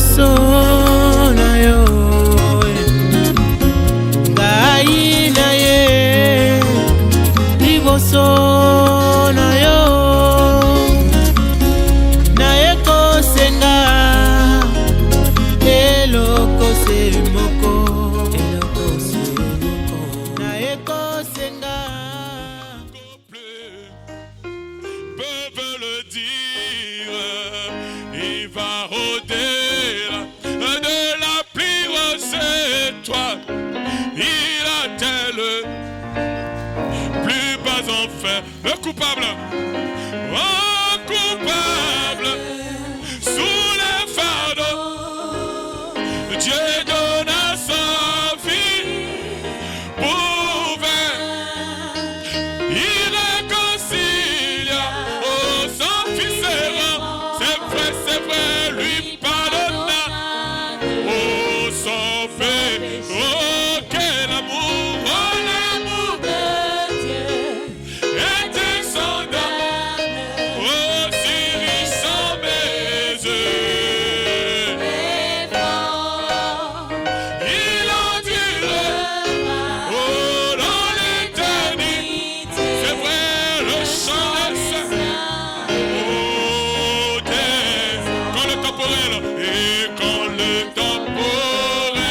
liboso na yo ngai na ye liboso na yo na ekosenga eloko se moko na ekosenga peuvent le dire, il va au-delà de la pluie, c'est toi, il a tel plus bas enfer, le coupable, oh coupable, sous les fardeaux, Dieu donna sa vie pour il réconcilia, oh son fils errant, c'est vrai, lui pardonna, oh son fait, oh quel amour, oh l'amour de Dieu est insondable, oh si riche sont mes yeux, il endurera, oh dans l'éternité, c'est vrai, le chant est saint, oh quand le temporel, et quand le temporel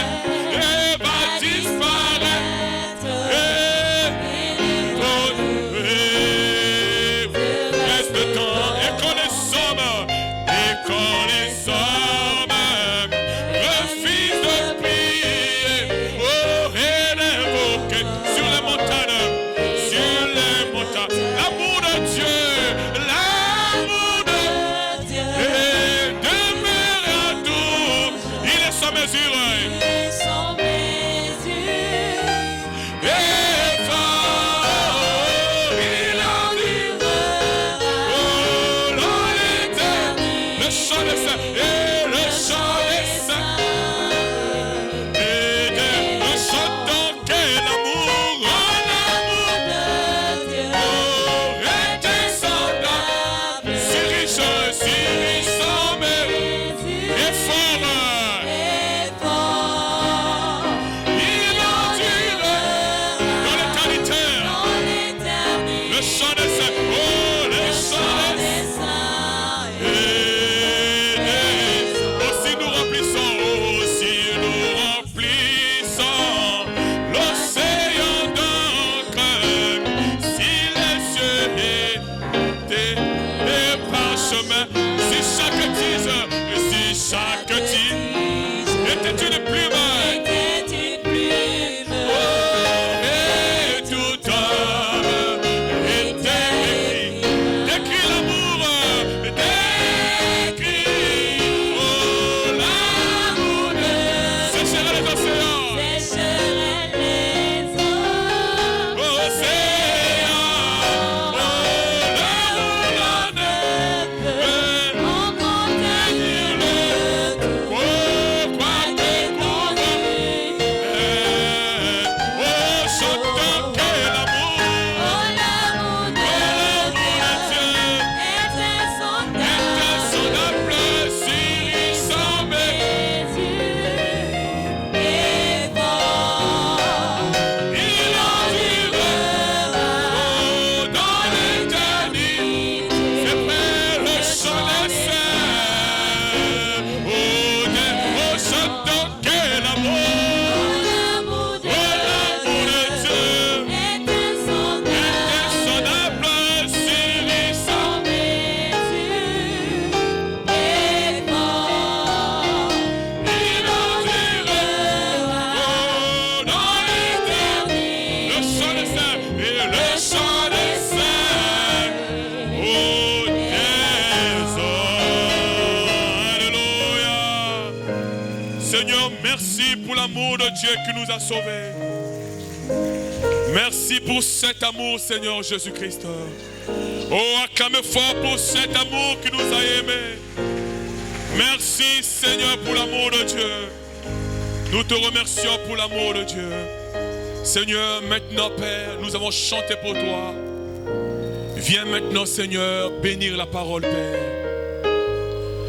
va disparaître, reste temps, et quand les hommes refusent de prier, oh et d'invoquer sur les montagnes, l'amour de Dieu, et demeure à tout, il est sans mesure, et fort, il endurera, oh dans l'éternité, le chant des saints, et le chant des saints, et un chantant quel amour, oh l'amour de Dieu, oh est insondable, si riche sans mérite, et fort, il endurera dans l'éternité, le chant des saints, oh le chant des saints, oh si nous remplissons l'océan d'encre, si les cieux étaient des parchemins, si chaque tige était une plume, oh, et tout homme était écrit, décrit l'amour, décrit, oh l'amour sécherait les océans, Seigneur, merci pour l'amour de Dieu qui nous a sauvés. Merci pour cet amour, Seigneur Jésus-Christ. Oh, acclamez fort pour cet amour qui nous a aimés. Merci, Seigneur, pour l'amour de Dieu. Nous te remercions pour l'amour de Dieu. Seigneur, maintenant, Père, nous avons chanté pour toi. Viens maintenant, Seigneur, bénir la parole, Père.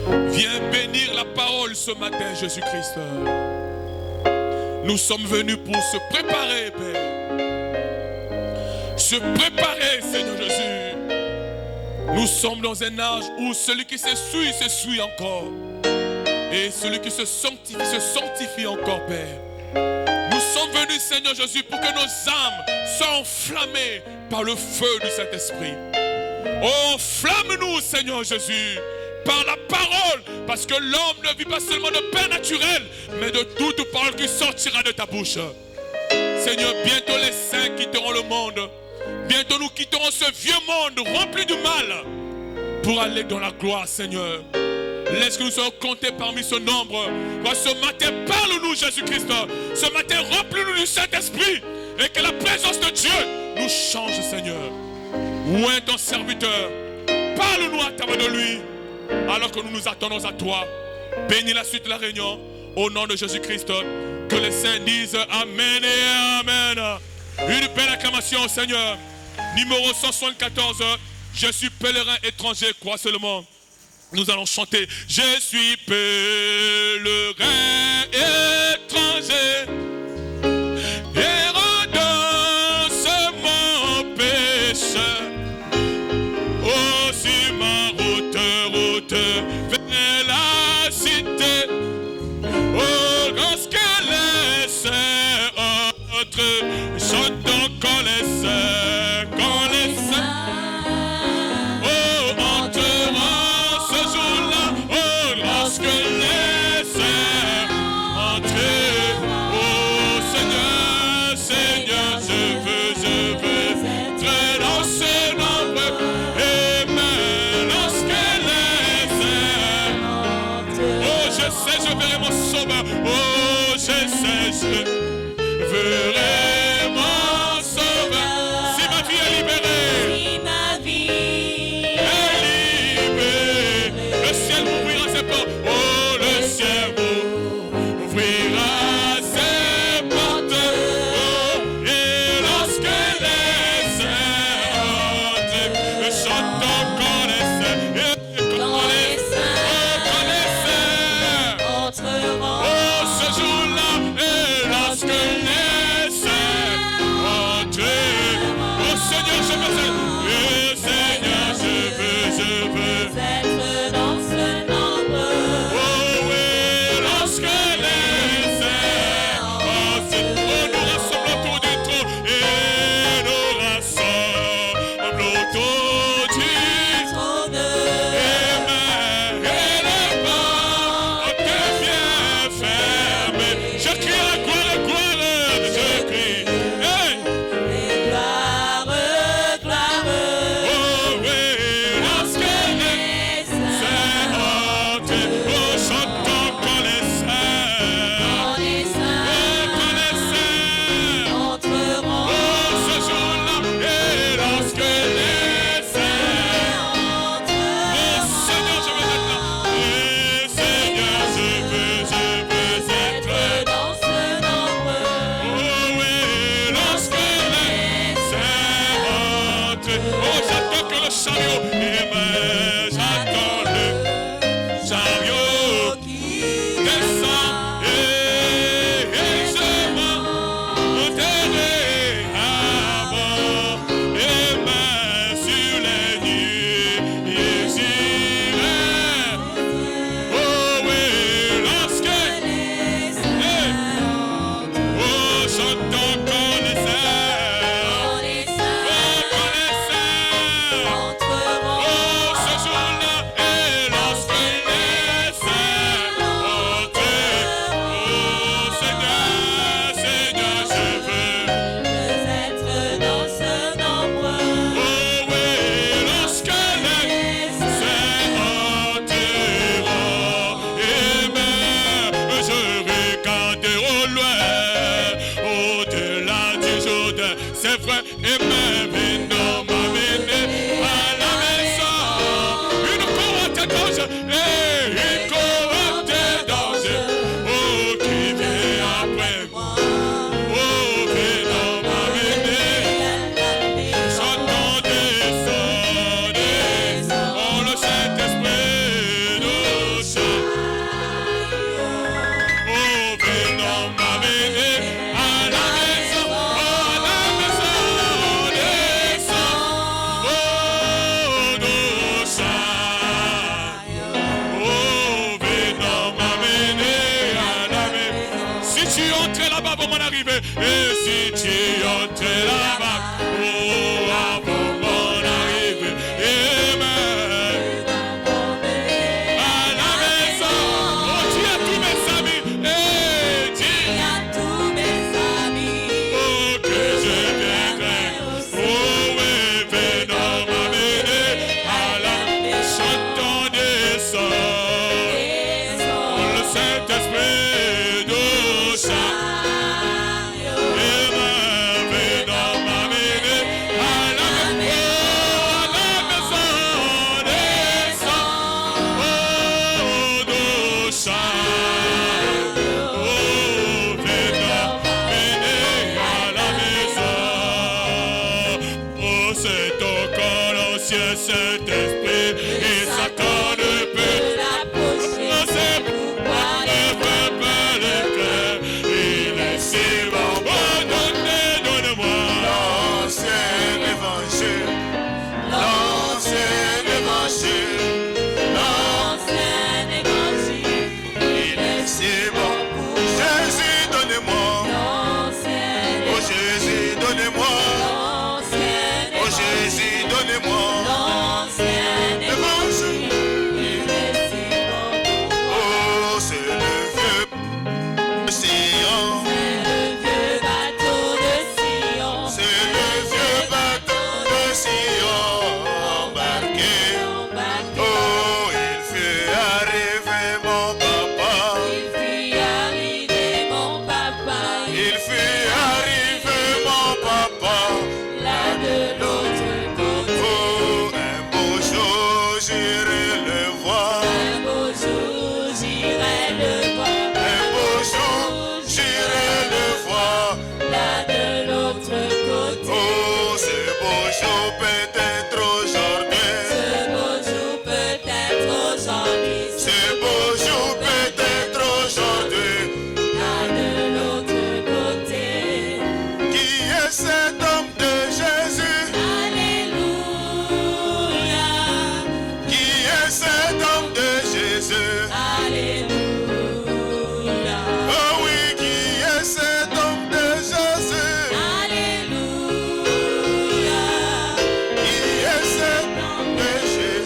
Viens bénir la parole ce matin, Jésus-Christ. Nous sommes venus pour se préparer, Père. Se préparer, Seigneur Jésus. Nous sommes dans un âge où celui qui s'essuie encore. Et celui qui se sanctifie encore, Père. Nous sommes venus, Seigneur Jésus, pour que nos âmes soient enflammées par le feu du Saint-Esprit. Oh, enflamme-nous, Seigneur Jésus, par la parole, parce que l'homme ne vit pas seulement de pain naturel, mais de toute parole qui sortira de ta bouche. Seigneur, bientôt les saints quitteront le monde. Bientôt nous quitterons ce vieux monde rempli du mal pour aller dans la gloire, Seigneur. Laisse que nous soyons comptés parmi ce nombre. Ce matin, parle-nous, Jésus-Christ. Ce matin, remplis-nous du Saint-Esprit et que la présence de Dieu nous change, Seigneur. Oint ton serviteur. Parle-nous à travers de lui alors que nous nous attendons à toi. Bénis la suite de la réunion au nom de Jésus-Christ. Que les saints disent Amen et Amen. Une belle acclamation au Seigneur. Numéro 174. Je suis pèlerin étranger, crois seulement. Nous allons chanter. Je suis pèlerin étranger. Errant dans mon péché. Oh, sur ma route vers la cité. Oh, lorsque les saints entrent, chantons quand les saints, oh, entreront ce jour-là. Oh, lorsque les saints entrent, oh Seigneur, Seigneur, je veux être dans ce nombre. Amen. Lorsque les saints entrent, oh, je sais, je verrai mon sauveur. Oh, je sais, je verrai mon sauveur. Si ma vie est libérée, le ciel m'ouvrira ses portes. Oh, le ciel m'ouvrira ses portes. Oh, et lorsque les saints entrent, chantons quand les saints, entreront. Oh, ce jour-là, et lorsque les saints entrent. Oh Seigneur, je veux être. Seigneur, je veux être dans ce nombre. Oh oui, lorsque les saints entrent, oh, nous rassemblons autour du trône et nous rassemblons autour du Trône. Amen. Et les portes bien fermées. Je crie la gloire, je crie. Hey. Et gloire. Oh oui, lorsque les saints entrent, oh, chantons quand les saints. Quand les saints entreront. Oh, ce jour-là, et lorsque les saints entrent. Oh, Seigneur, je veux être là. Et Seigneur, je veux être. Dans ce nombre. Oh oui, lorsque les saints entrent. Oh, j'attends que le chariot, mais j'attends le chariot descend. Et je monterai avant. Et main sur les nuits, j'irai. Oh oui, lorsque oh, chantons quand les saints. Quand les Oh, saints quand les saints. entreront. Oh, ce jour-là, et lorsque les saints entrent. Oh, Seigneur, Seigneur, je veux. Être dans ce nombre. Oh oui, lorsque les saints entreront. Et même, je regarderai au loin, au-delà du Jourdain. C'est vrai, et même, il m'a mené à la maison. Une cohorte d'anges, et une cohorte d'anges, oh, qui vient après moi. Oh, Vénon m'a mené. Chantons, descendez. Oh, le Saint-Esprit nous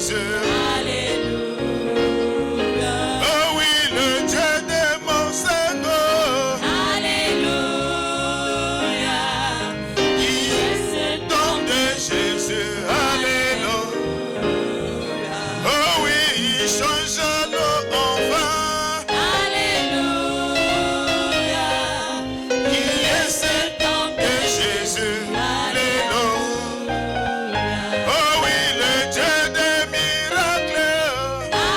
Jésus. Alléluia. Oh oui, le Dieu de mon Seigneur. Alléluia. Qui est don de Jésus. Alléluia. Oh oui, il change l'eau en vin. Alléluia. Qui est cet Don de Jésus. Alléluia. Oh oui, le Dieu des miracles.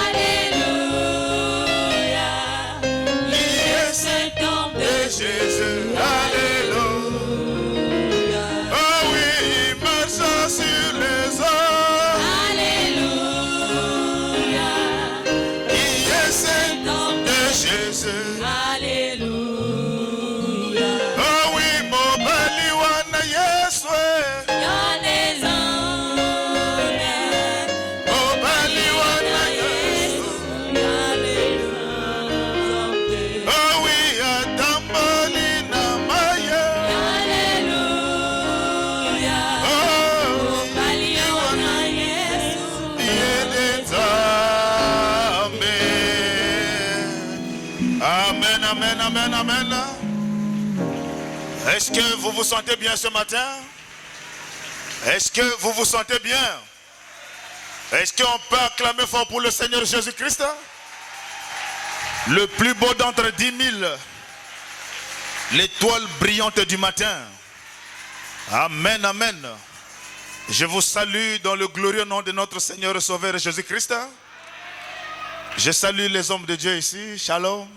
Alléluia. Qui est cet Don de Jésus. Alléluia. Oh oui, il marche sur les eaux. Alléluia. Qui est cet Don de Jésus. Alléluia. Oh oui, mon baliwana Yesu. Mon baliwana Yesu. Oh oui, atamboli na maye. Oh, Amen, amen, amen, amen. Est-ce que vous vous sentez bien ce matin? Est-ce que vous vous sentez bien? Est-ce qu'on peut acclamer fort pour le Seigneur Jésus-Christ? Le plus beau d'entre 10 000. L'étoile brillante du matin. Amen, amen. Je vous salue dans le glorieux nom de notre Seigneur et Sauveur Jésus-Christ. Je salue les hommes de Dieu ici. Shalom.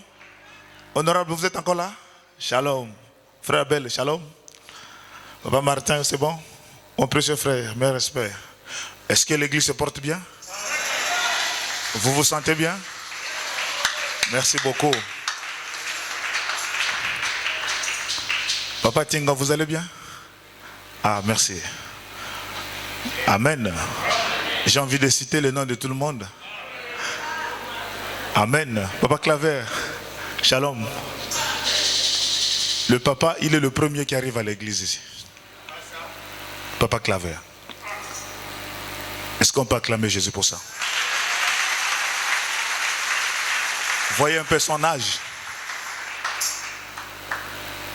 Honorable, vous êtes encore là? Shalom. Frère Abel, shalom. Papa Martin, c'est bon? Mon précieux frère, mes respects. Est-ce que l'église se porte bien? Vous vous sentez bien? Merci beaucoup. Papa Tinga, vous allez bien? Ah, merci. Amen. J'ai envie de citer le nom de tout le monde. Amen. Papa Claver, shalom. Le papa, il est le premier qui arrive à l'église ici. Papa Claver. Est-ce qu'on peut acclamer Jésus pour ça? Voyez un peu son âge.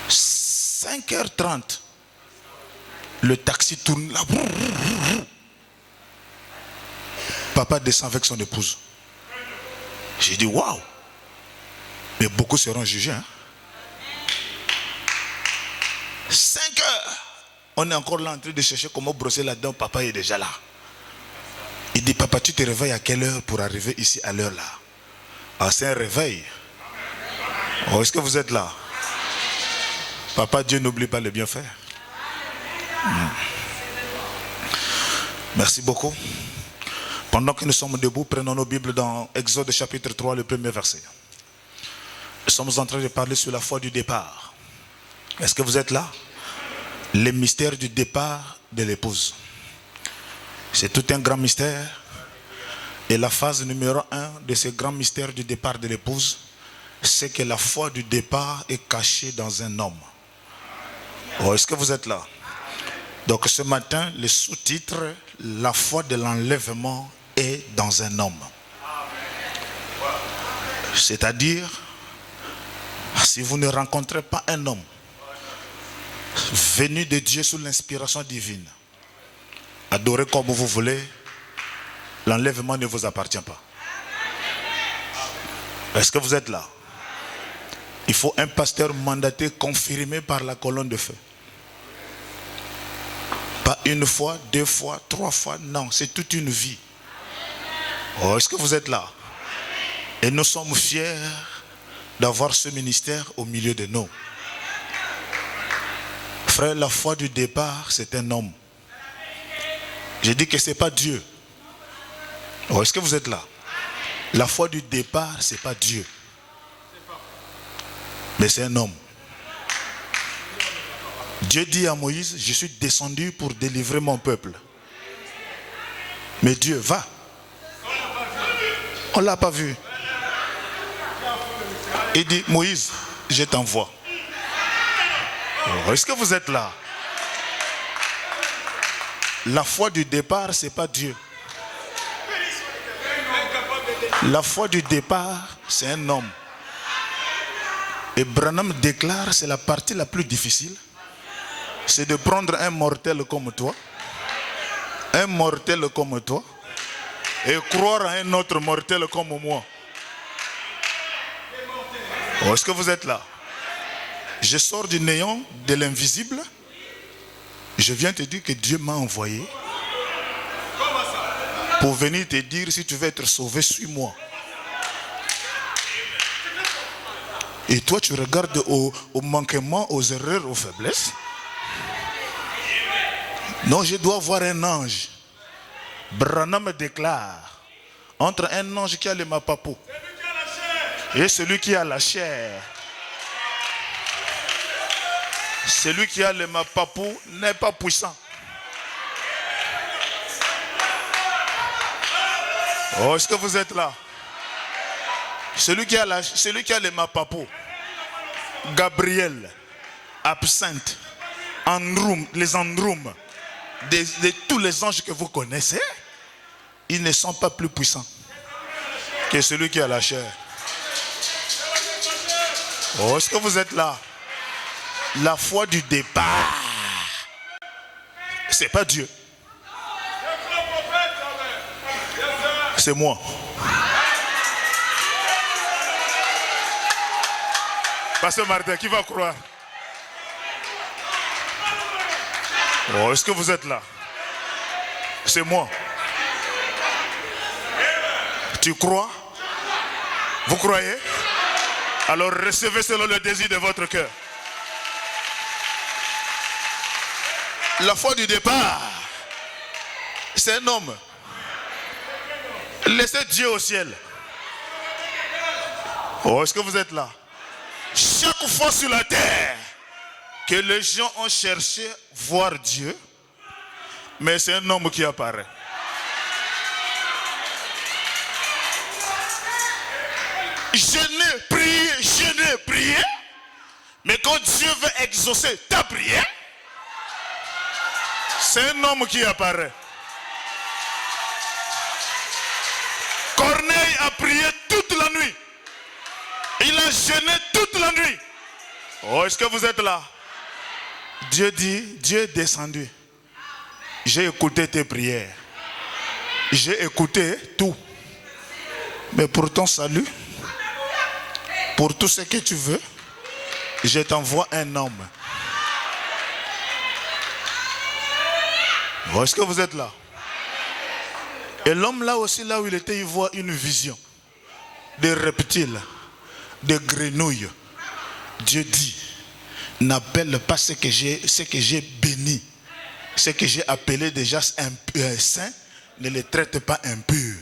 5h30. Le taxi tourne là. Papa descend avec son épouse. J'ai dit waouh. Mais beaucoup seront jugés. 5 heures. On est encore là en train de chercher comment brosser la dent. Papa est déjà là. Il dit papa, tu te réveilles à quelle heure pour arriver ici à l'heure là? Ah, c'est un réveil. Oh, est-ce que vous êtes là? Papa, Dieu n'oublie pas les bienfaits. Merci beaucoup. Pendant que nous sommes debout, prenons nos Bibles dans Exode chapitre 3, le premier verset. Nous sommes en train de parler sur la foi du départ. Est-ce que vous êtes là? Les mystères du départ de l'épouse. C'est tout un grand mystère. Et la phase numéro 1 de ce grand mystère du départ de l'épouse, c'est que la foi du départ est cachée dans un homme. Oh, est-ce que vous êtes là? Donc ce matin, le sous-titre, la foi de l'enlèvement est dans un homme. C'est-à-dire, si vous ne rencontrez pas un homme venu de Dieu sous l'inspiration divine, adorez comme vous voulez, l'enlèvement ne vous appartient pas. Est-ce que vous êtes là? Il faut un pasteur mandaté, confirmé par la colonne de feu. Pas une fois, 2 fois, 3 fois, non, c'est toute une vie. Oh, est-ce que vous êtes là? Et nous sommes fiers d'avoir ce ministère au milieu de nous. Frère, la foi du départ, c'est un homme. J'ai dit que ce n'est pas Dieu. Oh, est-ce que vous êtes là? La foi du départ, ce n'est pas Dieu. Mais c'est un homme. Dieu dit à Moïse, je suis descendu pour délivrer mon peuple. Mais Dieu, va. On ne l'a pas vu. Il dit, Moïse, je t'envoie. Oh, est-ce que vous êtes là? La foi du départ, ce n'est pas Dieu. La foi du départ, c'est un homme. Et Branham déclare, c'est la partie la plus difficile. C'est de prendre un mortel comme toi, et croire à un autre mortel comme moi. Oh, est-ce que vous êtes là? Je sors du néant, de l'invisible. Je viens te dire que Dieu m'a envoyé pour venir te dire, si tu veux être sauvé, suis-moi. Et toi, tu regardes au manquement, aux erreurs, aux faiblesses. Non, je dois voir un ange. Branham déclare, entre un ange qui a le mapapo et celui qui a la chair, celui qui a le mapapo n'est pas puissant. Oh, est-ce que vous êtes là? Celui qui a le mapapo, Gabriel, Absinthe, Androum, les Androum, de tous les anges que vous connaissez, ils ne sont pas plus puissants que celui qui a la chair. Oh, est-ce que vous êtes là? La foi du départ, c'est pas Dieu, c'est moi. Pasteur Martin, qui va croire? Oh, est-ce que vous êtes là? C'est moi. Tu crois? Vous croyez? Alors recevez selon le désir de votre cœur. La foi du départ, c'est un homme. Laissez Dieu au ciel. Oh, est-ce que vous êtes là? Chaque fois sur la terre que les gens ont cherché voir Dieu, mais c'est un homme qui apparaît. Je n'ai prié, mais quand Dieu veut exaucer ta prière, c'est un homme qui apparaît. Corneille a prié toute la nuit. Il a jeûné toute la nuit. Oh, est-ce que vous êtes là? Dieu dit, Dieu est descendu. J'ai écouté tes prières. J'ai écouté tout. Mais pour ton salut, pour tout ce que tu veux, je t'envoie un homme. Oh, est-ce que vous êtes là? Et l'homme là aussi, là où il était, il voit une vision. Des reptiles, des grenouilles. Dieu dit, n'appelle pas ce que j'ai béni, ce que j'ai appelé déjà saint, ne les traite pas impurs.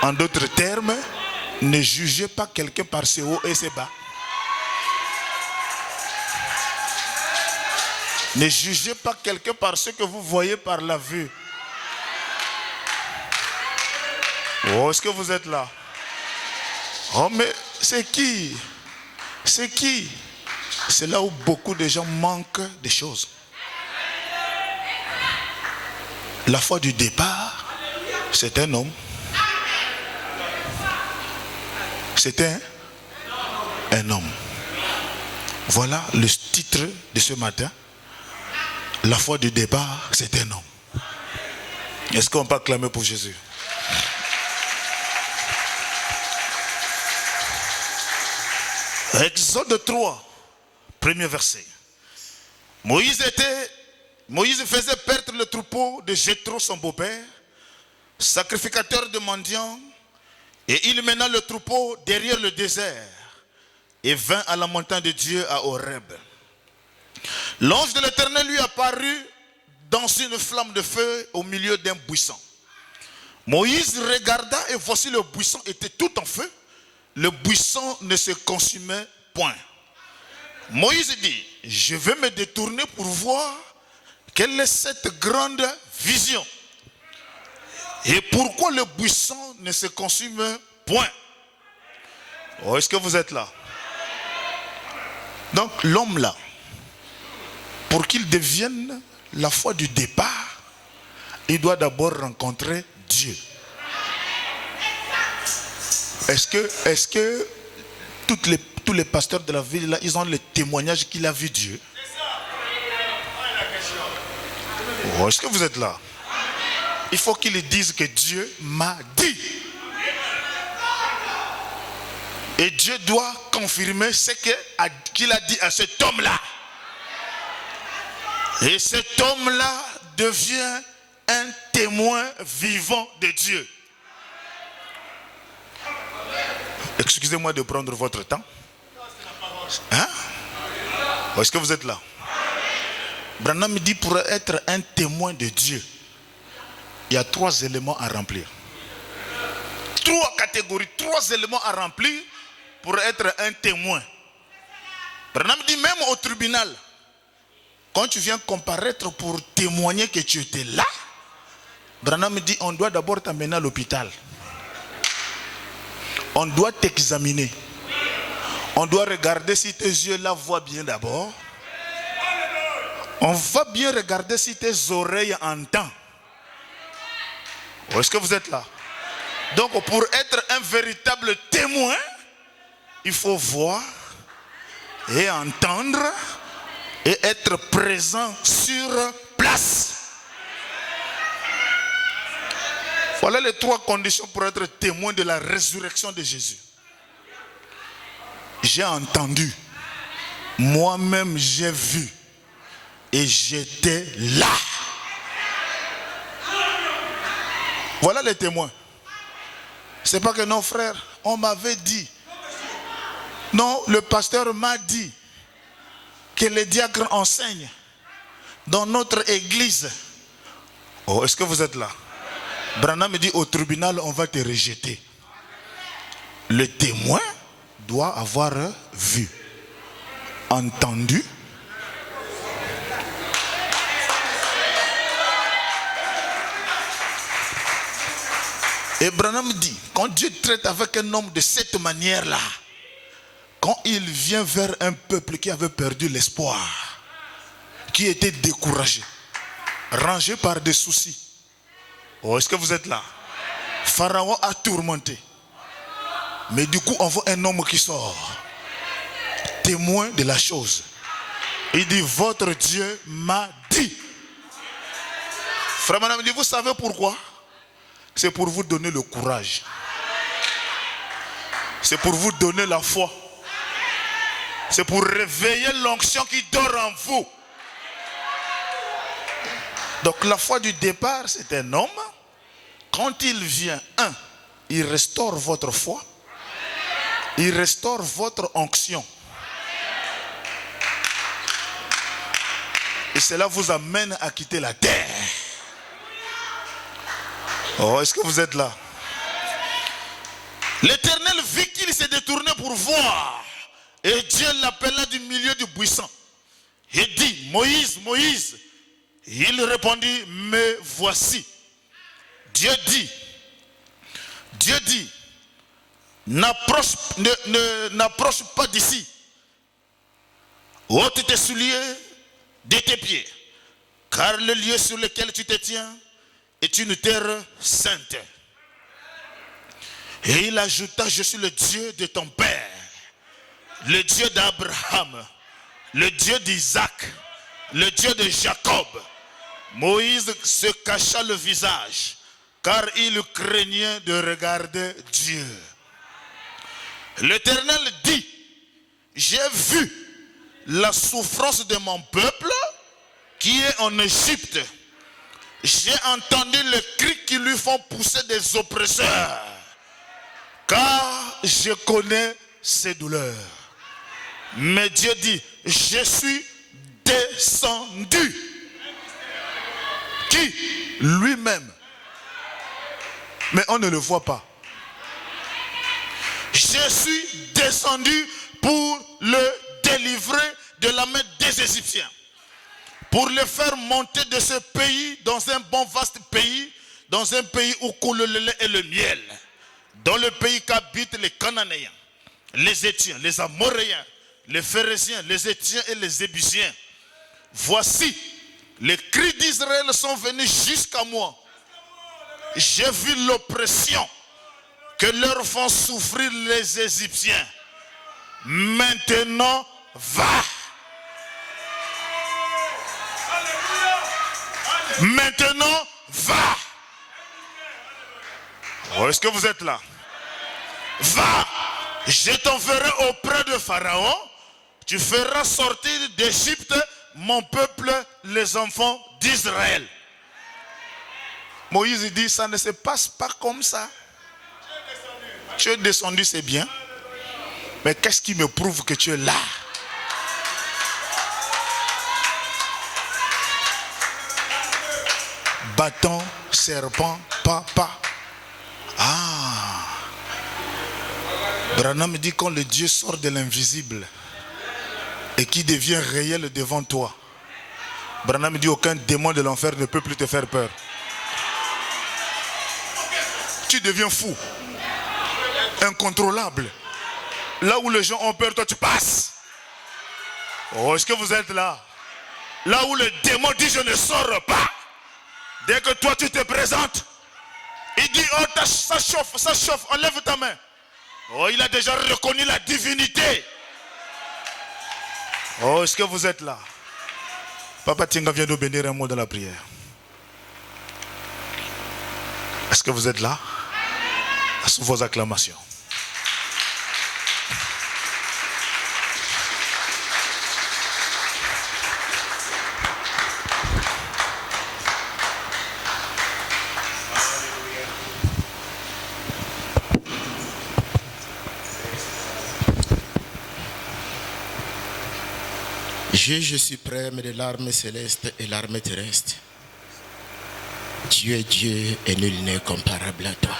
En d'autres termes, ne jugez pas quelqu'un par ses hauts et ses bas. Ne jugez pas quelqu'un par ce que vous voyez par la vue. Oh, est-ce que vous êtes là? Oh, mais c'est qui? C'est qui? C'est là où beaucoup de gens manquent des choses. La foi du départ, c'est un homme. C'était un homme. Voilà le titre de ce matin. La foi du départ, c'est un homme. Est-ce qu'on peut acclamer pour Jésus? Exode 3, premier verset. Moïse faisait perdre le troupeau de Jéthro, son beau-père, sacrificateur de mendiants, et il mena le troupeau derrière le désert et vint à la montagne de Dieu à Horeb. L'ange de l'Éternel lui apparut dans une flamme de feu au milieu d'un buisson. Moïse regarda et voici le buisson était tout en feu. Le buisson ne se consumait point. Moïse dit, je vais me détourner pour voir quelle est cette grande vision. Et pourquoi le buisson ne se consume point? Oh, est-ce que vous êtes là? Donc l'homme là, pour qu'il devienne la foi du départ, il doit d'abord rencontrer Dieu. Est-ce que tous les pasteurs de la ville, là, ils ont le témoignage qu'il a vu Dieu? Oh, est-ce que vous êtes là? Il faut qu'ils disent que Dieu m'a dit. Et Dieu doit confirmer ce qu'il a dit à cet homme-là. Et cet homme-là devient un témoin vivant de Dieu. Excusez-moi de prendre votre temps. Hein? Est-ce que vous êtes là? Branham dit pour être un témoin de Dieu, il y a 3 éléments à remplir. 3 catégories, 3 éléments à remplir pour être un témoin. Branham dit même au tribunal, quand tu viens comparaître pour témoigner que tu étais là, Branham dit on doit d'abord t'amener à l'hôpital. On doit t'examiner. On doit regarder si tes yeux là voient bien d'abord. On va bien regarder si tes oreilles entendent. Est-ce que vous êtes là? Donc pour être un véritable témoin, il faut voir et entendre et être présent sur place. Voilà les 3 conditions pour être témoin de la résurrection de Jésus. J'ai entendu, moi-même j'ai vu et j'étais là. Voilà les témoins. C'est pas que non frère, on m'avait dit. Non, le pasteur m'a dit que les diacres enseignent dans notre église. Oh, est-ce que vous êtes là? Branham me dit au tribunal on va te rejeter. Le témoin doit avoir vu, entendu. Et Branham dit, quand Dieu traite avec un homme de cette manière-là, quand il vient vers un peuple qui avait perdu l'espoir, qui était découragé, rangé par des soucis. Oh, est-ce que vous êtes là? Pharaon a tourmenté. Mais du coup, on voit un homme qui sort, témoin de la chose. Il dit, votre Dieu m'a dit. Frère Branham dit, vous savez pourquoi? C'est pour vous donner le courage. C'est pour vous donner la foi. C'est pour réveiller l'onction qui dort en vous. Donc la foi du départ, c'est un homme. Quand il vient, il restaure votre foi. Il restaure votre onction. Et cela vous amène à quitter la terre. Oh, est-ce que vous êtes là? L'Éternel vit qu'il s'est détourné pour voir. Et Dieu l'appela du milieu du buisson. Il dit, Moïse, Moïse. Il répondit, me voici. Dieu dit, n'approche pas d'ici. Ôte tes souliers de tes pieds, car le lieu sur lequel tu te tiens est une terre sainte. Et il ajouta, je suis le Dieu de ton père, le Dieu d'Abraham, le Dieu d'Isaac, le Dieu de Jacob. Moïse se cacha le visage, car il craignait de regarder Dieu. L'Éternel dit, j'ai vu la souffrance de mon peuple qui est en Égypte. J'ai entendu les cris qui lui font pousser des oppresseurs, car je connais ses douleurs. Mais Dieu dit, je suis descendu. Qui? Lui-même. Mais on ne le voit pas. Je suis descendu pour le délivrer de la main des Égyptiens, pour le faire monter de ce pays dans un bon vaste pays, dans un pays où coule le lait et le miel, dans le pays qu'habitent les Cananéens, les Étiens, les Amoréens, les Phérésiens, les Étiens et les Ébusiens. Voici, les cris d'Israël sont venus jusqu'à moi. J'ai vu l'oppression que leur font souffrir les Égyptiens. Maintenant, va. Maintenant, va. Oh, est-ce que vous êtes là? Va. Je t'enverrai auprès de Pharaon. Tu feras sortir d'Égypte mon peuple, les enfants d'Israël. Moïse dit, ça ne se passe pas comme ça. Tu es descendu, c'est bien. Mais qu'est-ce qui me prouve que tu es là? Bâton, serpent, papa. Ah. Branham dit quand le Dieu sort de l'invisible et qui devient réel devant toi. Branham dit aucun démon de l'enfer ne peut plus te faire peur. Tu deviens fou, incontrôlable. Là où les gens ont peur, toi tu passes. Oh, est-ce que vous êtes là? Là où le démon dit je ne sors pas. Dès que toi tu te présentes, il dit oh ça chauffe, enlève ta main. Oh, il a déjà reconnu la divinité. Oh, est-ce que vous êtes là? Papa Tinga vient de bénir un mot dans la prière. Est-ce que vous êtes là? Sous vos acclamations. Je suprême de l'armée céleste et l'armée terrestre. Tu es Dieu et nul n'est comparable à toi.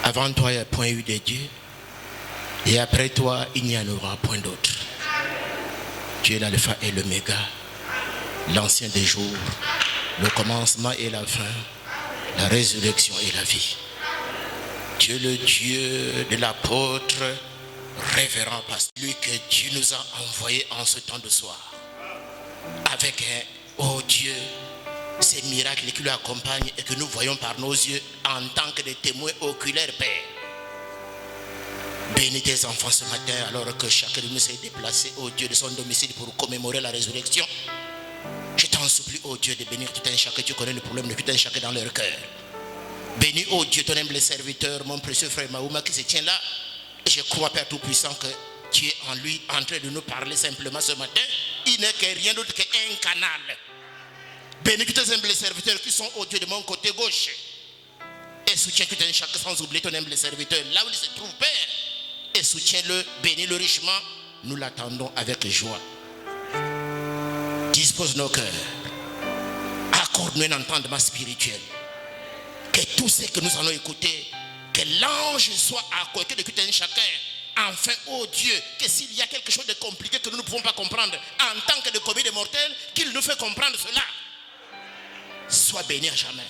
Avant toi, il n'y a point eu de Dieu. Et après toi, il n'y en aura point d'autre. Tu es l'alpha et l'oméga, l'ancien des jours, le commencement et la fin, la résurrection et la vie. Tu es le Dieu de l'apôtre révérend pasteur, lui que Dieu nous a envoyé en ce temps de soir. Avec oh Dieu, ces miracles qui lui accompagnent et que nous voyons par nos yeux en tant que des témoins oculaires, Père. Bénis tes enfants ce matin alors que chacun de nous s'est déplacé, oh Dieu, de son domicile pour commémorer la résurrection. Je t'en supplie, oh Dieu, de bénir tout un chacun. Tu connais le problème de tout un chacun dans leur cœur. Bénis, oh Dieu, ton humble serviteur, mon précieux frère Mahouma qui se tient là. Et je crois, Père Tout-Puissant, que tu es en lui en train de nous parler simplement ce matin. Il n'est que rien d'autre qu'un canal. Bénis tous tes humbles serviteurs qui sont au Dieu de mon côté gauche. Et soutiens tout un chacun sans oublier ton humble serviteur là où il se trouve, Père. Et soutiens-le, bénis-le richement. Nous l'attendons avec joie. Dispose nos cœurs. Accorde-nous un entendement spirituel. Que tout ce que nous allons écouter, que l'ange soit à côté de tout un chacun. Enfin, oh Dieu, que s'il y a quelque chose de compliqué que nous ne pouvons pas comprendre en tant que de commis de mortels, qu'il nous fait comprendre cela. Sois béni à jamais.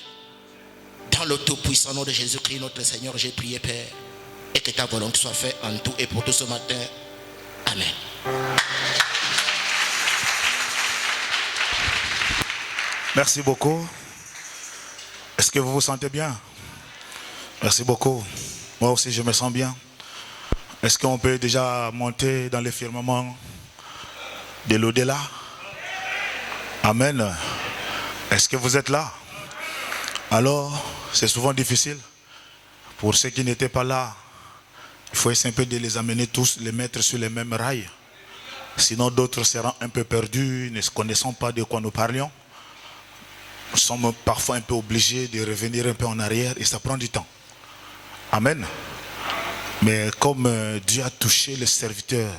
Dans le tout-puissant nom de Jésus-Christ, notre Seigneur, j'ai prié, Père. Et que ta volonté soit faite en tout et pour tout ce matin. Amen. Merci beaucoup. Est-ce que vous vous sentez bien? Merci beaucoup. Moi aussi, je me sens bien. Est-ce qu'on peut déjà monter dans les firmaments de l'au-delà? Amen. Est-ce que vous êtes là? Alors, c'est souvent difficile. Pour ceux qui n'étaient pas là, il faut essayer un peu de les amener tous, les mettre sur les mêmes rails. Sinon, d'autres seront un peu perdus, ne connaissant pas de quoi nous parlions. Nous sommes parfois un peu obligés de revenir un peu en arrière et ça prend du temps. Amen. Mais comme Dieu a touché les serviteurs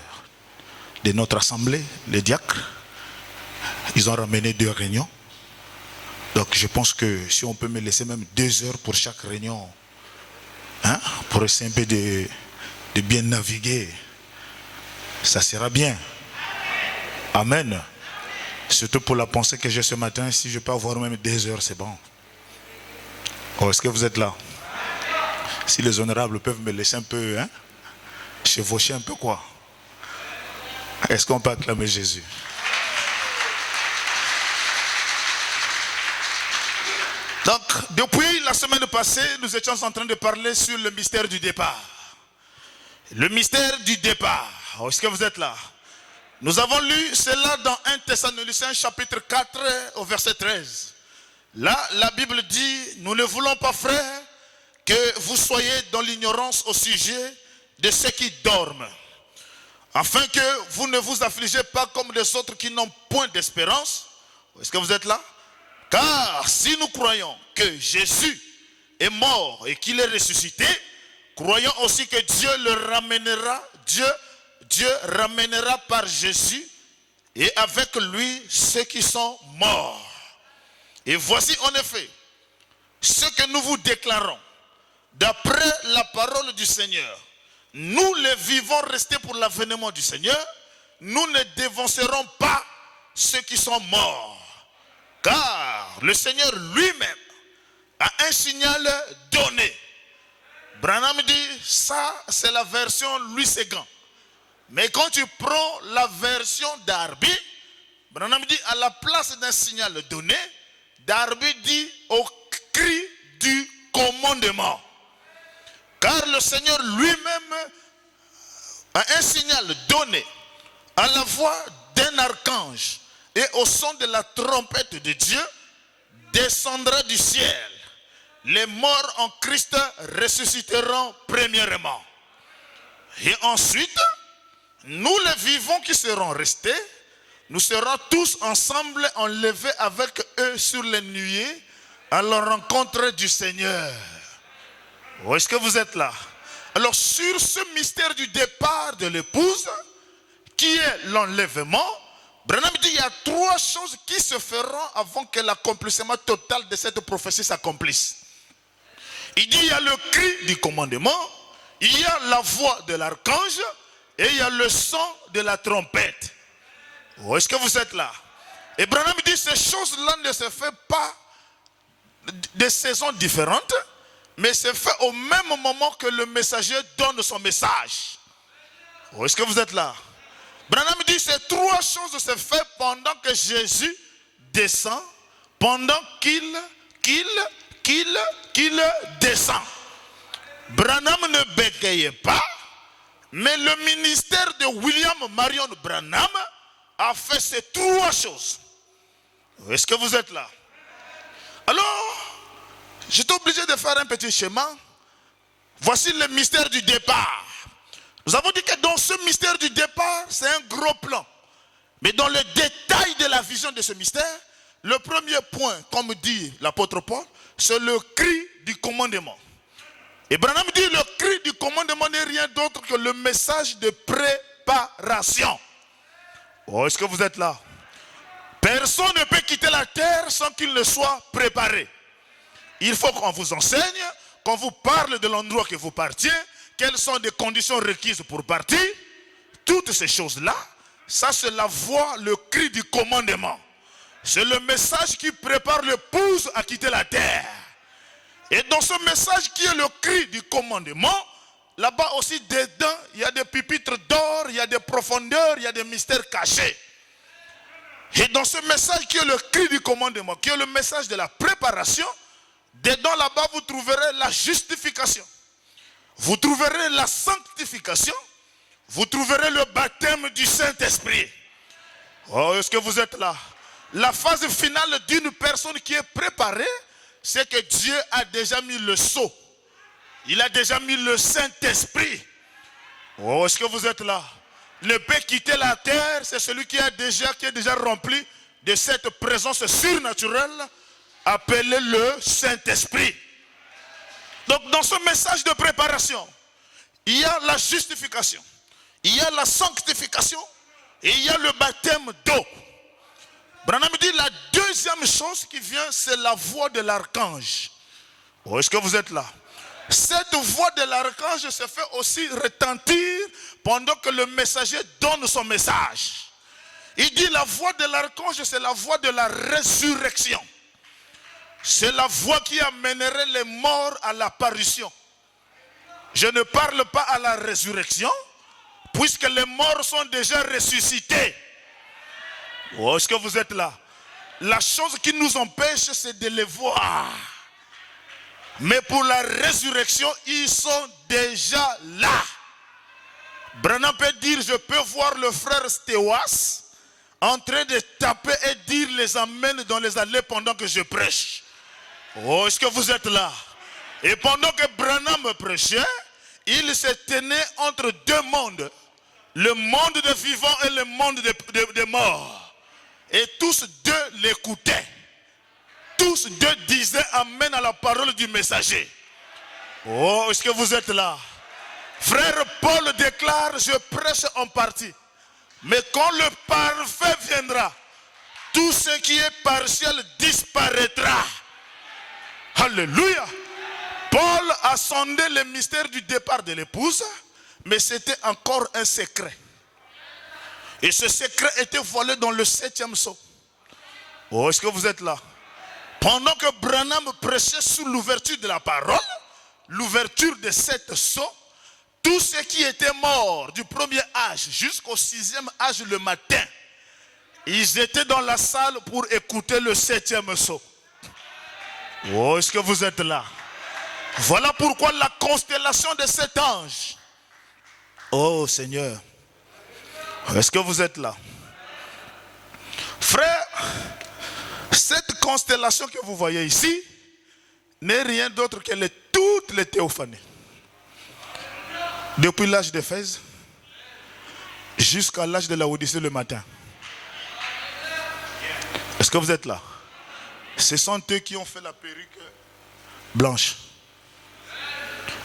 de notre assemblée, les diacres, ils ont ramené 2 réunions. Donc je pense que si on peut me laisser même 2 heures pour chaque réunion, hein, pour essayer un peu de bien naviguer, ça sera bien. Amen. Surtout pour la pensée que j'ai ce matin, si je peux avoir même 2 heures, c'est bon. Oh, est-ce que vous êtes là? Si les honorables peuvent me laisser un peu, hein, chevaucher un peu quoi. Est-ce qu'on peut acclamer Jésus? Donc, depuis la semaine passée, nous étions en train de parler sur le mystère du départ. Le mystère du départ. Est-ce que vous êtes là? Nous avons lu cela dans 1 Thessaloniciens chapitre 4 au verset 13. Là, la Bible dit, nous ne voulons pas, frères, que vous soyez dans l'ignorance au sujet de ceux qui dorment, afin que vous ne vous affligez pas comme les autres qui n'ont point d'espérance. Est-ce que vous êtes là? Car si nous croyons que Jésus est mort et qu'il est ressuscité, croyons aussi que Dieu le ramènera, Dieu ramènera par Jésus et avec lui ceux qui sont morts. Et voici en effet ce que nous vous déclarons d'après la parole du Seigneur. Nous les vivants restés pour l'avènement du Seigneur, nous ne dévancerons pas ceux qui sont morts. Car le Seigneur lui-même a un signal donné. Branham dit, ça c'est la version Louis Séguin. Mais quand tu prends la version Darby, Branham dit, à la place d'un signal donné, Darby dit au cri du commandement. Car le Seigneur lui-même a un signal donné à la voix d'un archange. Et au son de la trompette de Dieu, descendra du ciel. Les morts en Christ ressusciteront premièrement. Et ensuite, nous les vivants qui serons restés, nous serons tous ensemble enlevés avec eux sur les nuées à la rencontre du Seigneur. Où est-ce que vous êtes là? Alors sur ce mystère du départ de l'épouse, qui est l'enlèvement, Branham dit, il y a trois choses qui se feront avant que l'accomplissement total de cette prophétie s'accomplisse. Il dit, il y a le cri du commandement, il y a la voix de l'archange et il y a le son de la trompette. Où est-ce que vous êtes là? Et Branham dit, ces choses-là ne se font pas de saisons différentes, mais se fait au même moment que le messager donne son message. Où est-ce que vous êtes là? Branham dit, ces trois choses se font pendant que Jésus descend, pendant qu'il descend. Branham ne bégayait pas, mais le ministère de William Marion Branham a fait ces trois choses. Est-ce que vous êtes là? Alors, j'étais obligé de faire un petit schéma. Voici le mystère du départ. Nous avons dit que dans ce mystère du départ, c'est un gros plan. Mais dans le détail de la vision de ce mystère, le premier point, comme dit l'apôtre Paul, c'est le cri du commandement. Et Branham dit, le cri du commandement n'est rien d'autre que le message de préparation. Oh, est-ce que vous êtes là? Personne ne peut quitter la terre sans qu'il ne soit préparé. Il faut qu'on vous enseigne, qu'on vous parle de l'endroit que vous partiez, quelles sont les conditions requises pour partir. Toutes ces choses-là, ça c'est la voix, le cri du commandement. C'est le message qui prépare l'épouse à quitter la terre. Et dans ce message qui est le cri du commandement, là-bas aussi dedans, il y a des pupitres d'or, il y a des profondeurs, il y a des mystères cachés. Et dans ce message qui est le cri du commandement, qui est le message de la préparation, dedans là-bas vous trouverez la justification. Vous trouverez la sanctification. Vous trouverez le baptême du Saint-Esprit. Oh, est-ce que vous êtes là? La phase finale d'une personne qui est préparée, c'est que Dieu a déjà mis le sceau. Il a déjà mis le Saint-Esprit. Oh, est-ce que vous êtes là? Ne peut quitter la terre, c'est celui qui est déjà rempli de cette présence surnaturelle appelée le Saint-Esprit. Donc dans ce message de préparation, il y a la justification, il y a la sanctification et il y a le baptême d'eau. Branham dit la deuxième chose qui vient, c'est la voix de l'archange. Oh, est-ce que vous êtes là? Cette voix de l'archange se fait aussi retentir pendant que le messager donne son message. Il dit la voix de l'archange, c'est la voix de la résurrection. C'est la voix qui amènerait les morts à l'apparition. Je ne parle pas à la résurrection, puisque les morts sont déjà ressuscités. Oh, est-ce que vous êtes là? La chose qui nous empêche, c'est de les voir. Mais pour la résurrection, ils sont déjà là. Branham peut dire, je peux voir le frère Stéwas en train de taper et dire les amens dans les allées pendant que je prêche. Oh, est-ce que vous êtes là? Et pendant que Branham prêchait, il se tenait entre deux mondes. Le monde des vivants et le monde des morts. Et tous deux l'écoutaient. Tous deux disaient amen à la parole du messager. Oh, est-ce que vous êtes là? Frère Paul déclare, je prêche en partie. Mais quand le parfait viendra, tout ce qui est partiel disparaîtra. Alléluia. Paul a sondé le mystère du départ de l'épouse, mais c'était encore un secret. Et ce secret était voilé dans le 7e sceau. Oh, est-ce que vous êtes là? Pendant que Branham prêchait sous l'ouverture de la parole, l'ouverture de 7 sceaux, tous ceux qui étaient morts du premier âge jusqu'au 6e âge le matin, ils étaient dans la salle pour écouter le 7e sceau. Oh, est-ce que vous êtes là? Voilà pourquoi la constellation de cet ange. Oh Seigneur, est-ce que vous êtes là? Frère, cette constellation que vous voyez ici n'est rien d'autre que toutes les théophanies. Depuis l'âge d'Éphèse jusqu'à l'âge de la Odyssée le matin. Est-ce que vous êtes là? Ce sont eux qui ont fait la perruque blanche.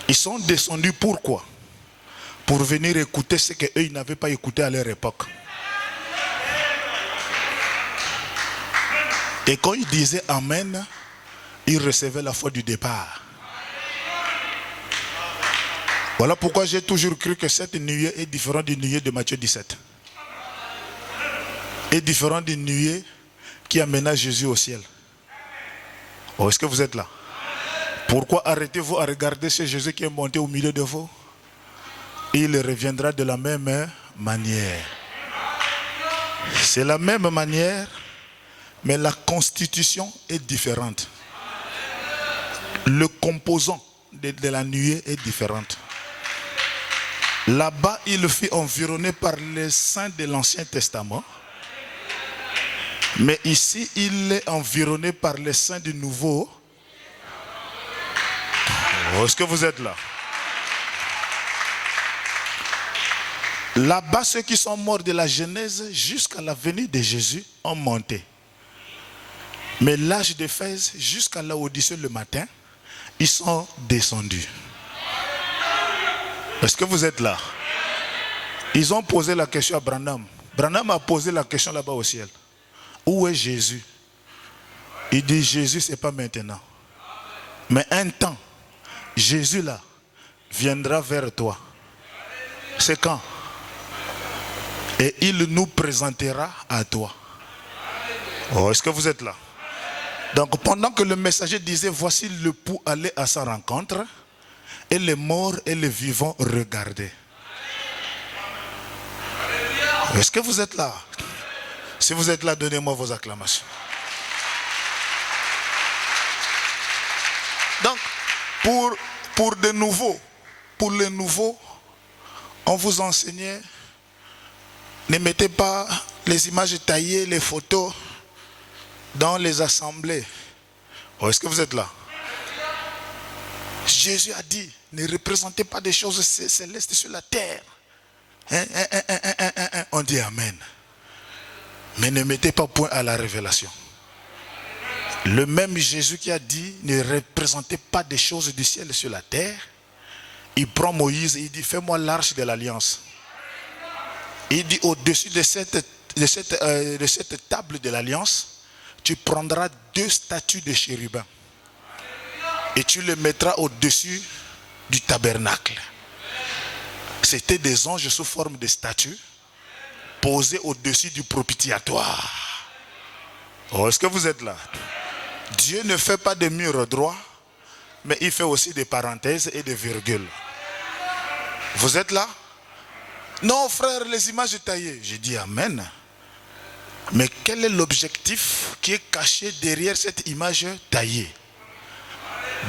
Ils sont descendus pourquoi? Pour venir écouter ce qu'eux ils n'avaient pas écouté à leur époque. Et quand ils disaient amen, ils recevaient la foi du départ. Voilà pourquoi j'ai toujours cru que cette nuée est différente d'une nuée de Matthieu 17. Est différente d'une nuée qui amena Jésus au ciel. Oh, est-ce que vous êtes là? Pourquoi arrêtez-vous à regarder ce Jésus qui est monté au milieu de vous? Il reviendra de la même manière. C'est la même manière, mais la constitution est différente. Le composant de la nuée est différente. Là-bas, il fut environné par les saints de l'Ancien Testament. Mais ici, il est environné par les saints du Nouveau. Oh, est-ce que vous êtes là? Là-bas, ceux qui sont morts de la Genèse jusqu'à la venue de Jésus ont monté. Mais l'âge d'Éphèse jusqu'à la Odyssée le matin, ils sont descendus. Est-ce que vous êtes là? Ils ont posé la question à Branham. Branham a posé la question là-bas au ciel. Où est Jésus? Il dit Jésus, ce n'est pas maintenant. Mais un temps, Jésus là viendra vers toi. C'est quand? Et il nous présentera à toi. Oh, est-ce que vous êtes là? Donc pendant que le messager disait voici le pou aller à sa rencontre, et les morts et les vivants regardaient. Est-ce que vous êtes là? Si vous êtes là, donnez-moi vos acclamations. Donc, pour les nouveaux, on vous enseignait, ne mettez pas les images taillées, les photos dans les assemblées. Oh, est-ce que vous êtes là? Jésus a dit, ne représentez pas des choses célestes sur la terre. On dit amen. Mais ne mettez pas point à la révélation. Le même Jésus qui a dit, ne représentez pas des choses du ciel sur la terre. Il prend Moïse et il dit, fais-moi l'arche de l'alliance. Il dit, au-dessus de cette table de l'alliance, tu prendras 2 statues de chérubins. Et tu les mettras au-dessus du tabernacle. C'était des anges sous forme de statues posés au-dessus du propitiatoire. Oh, est-ce que vous êtes là? Dieu ne fait pas de murs droits, mais il fait aussi des parenthèses et des virgules. Vous êtes là? Non, frère, les images taillées. J'ai dit amen. Mais quel est l'objectif qui est caché derrière cette image taillée?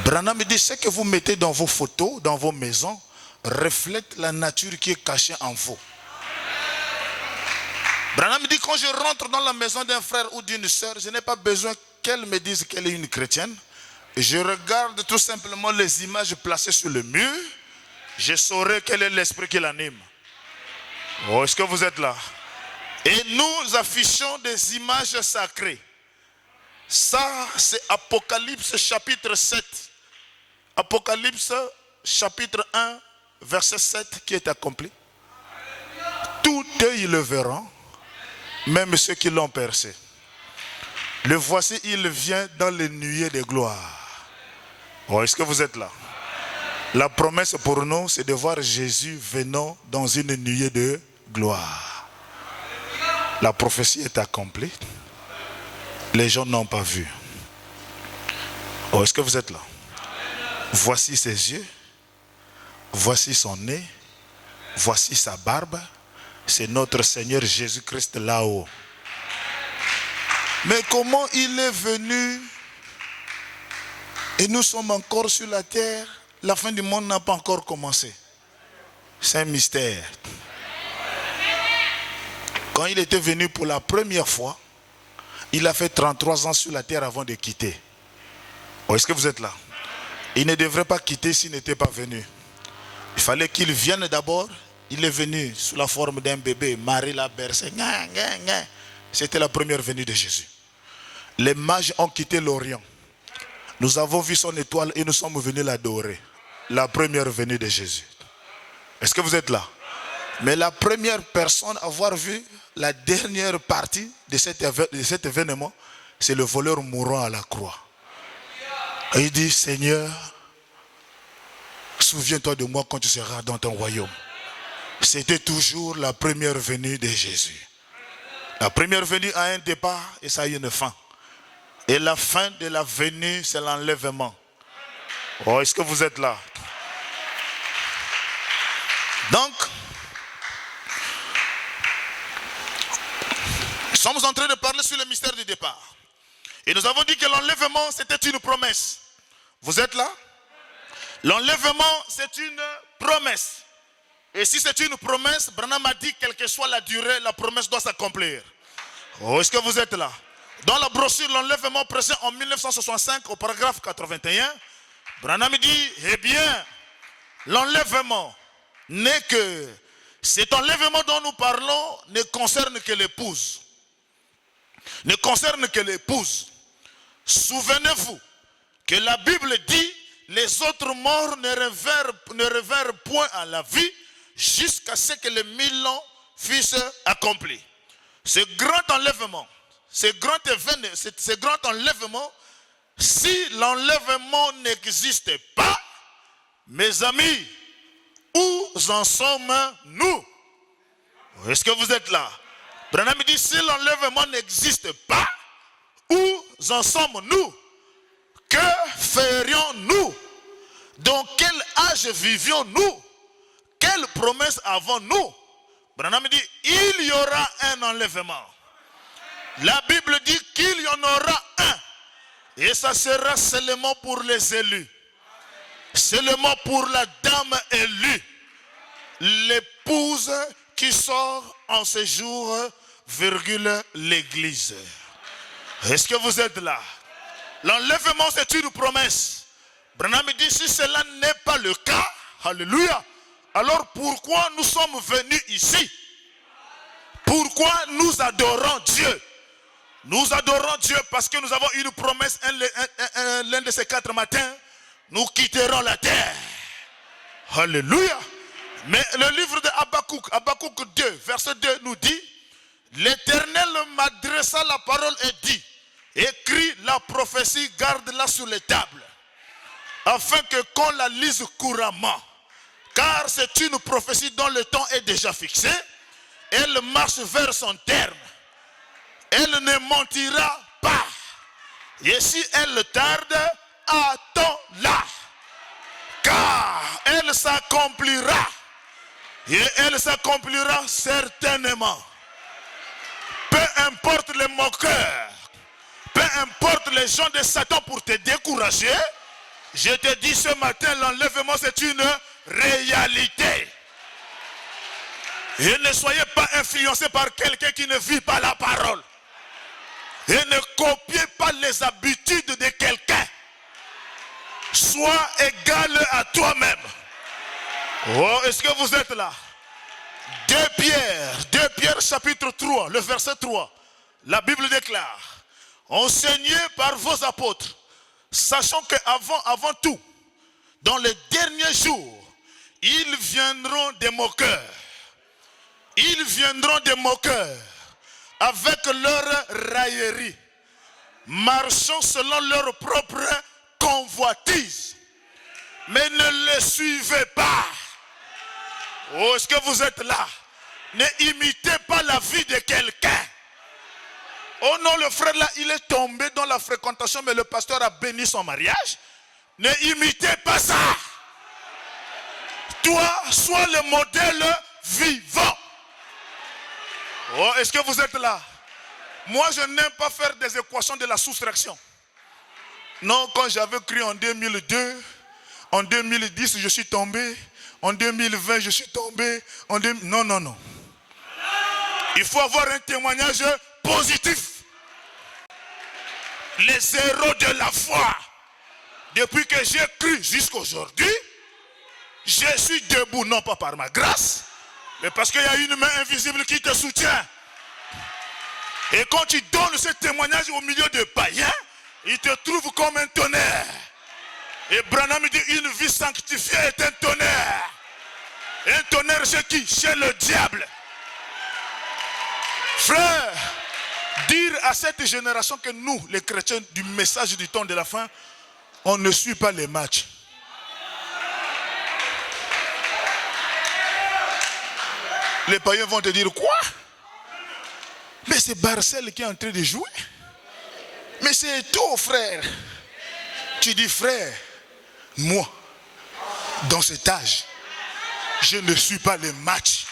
Branham dit, ce que vous mettez dans vos photos, dans vos maisons, reflète la nature qui est cachée en vous. Branham dit, quand je rentre dans la maison d'un frère ou d'une sœur, je n'ai pas besoin qu'elle me dise qu'elle est une chrétienne. Je regarde tout simplement les images placées sur le mur. Je saurai quel est l'esprit qui l'anime. Oh, est-ce que vous êtes là? Et nous affichons des images sacrées. Ça, c'est Apocalypse chapitre 7. Apocalypse chapitre 1, verset 7 qui est accompli. Tout œil le verront, même ceux qui l'ont percé. Le voici, il vient dans les nuées de gloire. Oh, est-ce que vous êtes là? La promesse pour nous, c'est de voir Jésus venant dans une nuée de gloire. La prophétie est accomplie. Les gens n'ont pas vu. Oh, est-ce que vous êtes là? Voici ses yeux. Voici son nez. Voici sa barbe. C'est notre Seigneur Jésus-Christ là-haut. Mais comment il est venu et nous sommes encore sur la terre? La fin du monde n'a pas encore commencé. C'est un mystère. Quand il était venu pour la première fois, il a fait 33 ans sur la terre avant de quitter. Oh, est-ce que vous êtes là? Il ne devrait pas quitter s'il n'était pas venu. Il fallait qu'il vienne d'abord. Il est venu sous la forme d'un bébé. Marie l'a bercé. C'était la première venue de Jésus. Les mages ont quitté l'Orient. Nous avons vu son étoile et nous sommes venus l'adorer. La première venue de Jésus. Est-ce que vous êtes là? Mais la première personne à avoir vu la dernière partie de cet événement, c'est le voleur mourant à la croix. Et il dit, Seigneur, souviens-toi de moi quand tu seras dans ton royaume. C'était toujours la première venue de Jésus. La première venue a un départ et ça a une fin. Et la fin de la venue, c'est l'enlèvement. Oh, est-ce que vous êtes là? Donc, nous sommes en train de parler sur le mystère du départ. Et nous avons dit que l'enlèvement, c'était une promesse. Vous êtes là? L'enlèvement, c'est une promesse. Et si c'est une promesse, Branham a dit, quelle que soit la durée, la promesse doit s'accomplir. Oh, est-ce que vous êtes là? Dans la brochure, l'enlèvement présent en 1965, au paragraphe 81, Branham dit, eh bien, l'enlèvement n'est que, cet enlèvement dont nous parlons ne concerne que l'épouse. Ne concerne que l'épouse. Souvenez-vous que la Bible dit, les autres morts ne revinrent point à la vie jusqu'à ce que les 1000 ans fussent accomplis. Ce grand enlèvement, ce grand enlèvement, si l'enlèvement n'existe pas, mes amis, où en sommes-nous? Est-ce que vous êtes là? Branham dit, si l'enlèvement n'existe pas, où en sommes-nous? Que ferions-nous? Dans quel âge vivions-nous? Quelle promesse avons-nous? Branham dit, il y aura un enlèvement. La Bible dit qu'il y en aura un. Et ça sera seulement pour les élus. Seulement pour la dame élue. L'épouse qui sort en ce jour, virgule, l'église. Est-ce que vous êtes là? L'enlèvement, c'est une promesse. Branham dit, si cela n'est pas le cas, alléluia, alors pourquoi nous sommes venus ici? Pourquoi nous adorons Dieu? Nous adorons Dieu parce que nous avons une promesse, l'un de ces 4 matins, nous quitterons la terre. Alléluia. Mais le livre de Habakkuk 2, verset 2 nous dit, l'Éternel m'adressa la parole et dit, écris la prophétie, garde-la sur les tables, afin que qu'on la lise couramment. Car c'est une prophétie dont le temps est déjà fixé. Elle marche vers son terme. Elle ne mentira pas. Et si elle tarde, attends-la. Car elle s'accomplira. Et elle s'accomplira certainement. Peu importe les moqueurs, peu importe les gens de Satan pour te décourager, Je te dis ce matin, l'enlèvement c'est une réalité. Et ne soyez pas influencés par quelqu'un qui ne vit pas la parole. Et ne copiez pas les habitudes de quelqu'un. Sois égal à toi-même. Oh, est-ce que vous êtes là? 2 Pierre chapitre 3, le verset 3. La Bible déclare: enseignez par vos apôtres, sachant qu'avant tout, dans les derniers jours, ils viendront des moqueurs. Ils viendront des moqueurs avec leur raillerie, marchant selon leur propre convoitise. Mais ne les suivez pas. Oh, est-ce que vous êtes là? Ne imitez pas la vie de quelqu'un. Oh non, le frère là, il est tombé dans la fréquentation, mais le pasteur a béni son mariage. Ne imitez pas ça. Toi, sois le modèle vivant. Oh, est-ce que vous êtes là? Moi, je n'aime pas faire des équations de la soustraction. Non, quand j'avais cru en 2002, en 2010, je suis tombé. En 2020, je suis tombé. Non, non, non. Il faut avoir un témoignage positif. Les héros de la foi. Depuis que j'ai cru jusqu'à aujourd'hui, je suis debout, non pas par ma grâce, mais parce qu'il y a une main invisible qui te soutient. Et quand tu donnes ce témoignage au milieu de païens, ils te trouvent comme un tonnerre. Et Branham dit: une vie sanctifiée est un tonnerre. Un tonnerre chez qui? Chez le diable. Frère, dire à cette génération que nous, les chrétiens du message du temps de la fin, on ne suit pas les matchs. Les païens vont te dire: quoi? Mais c'est Barcel qui est en train de jouer. Mais c'est tôt, frère. Tu dis: frère, moi, dans cet âge, je ne suis pas les matchs.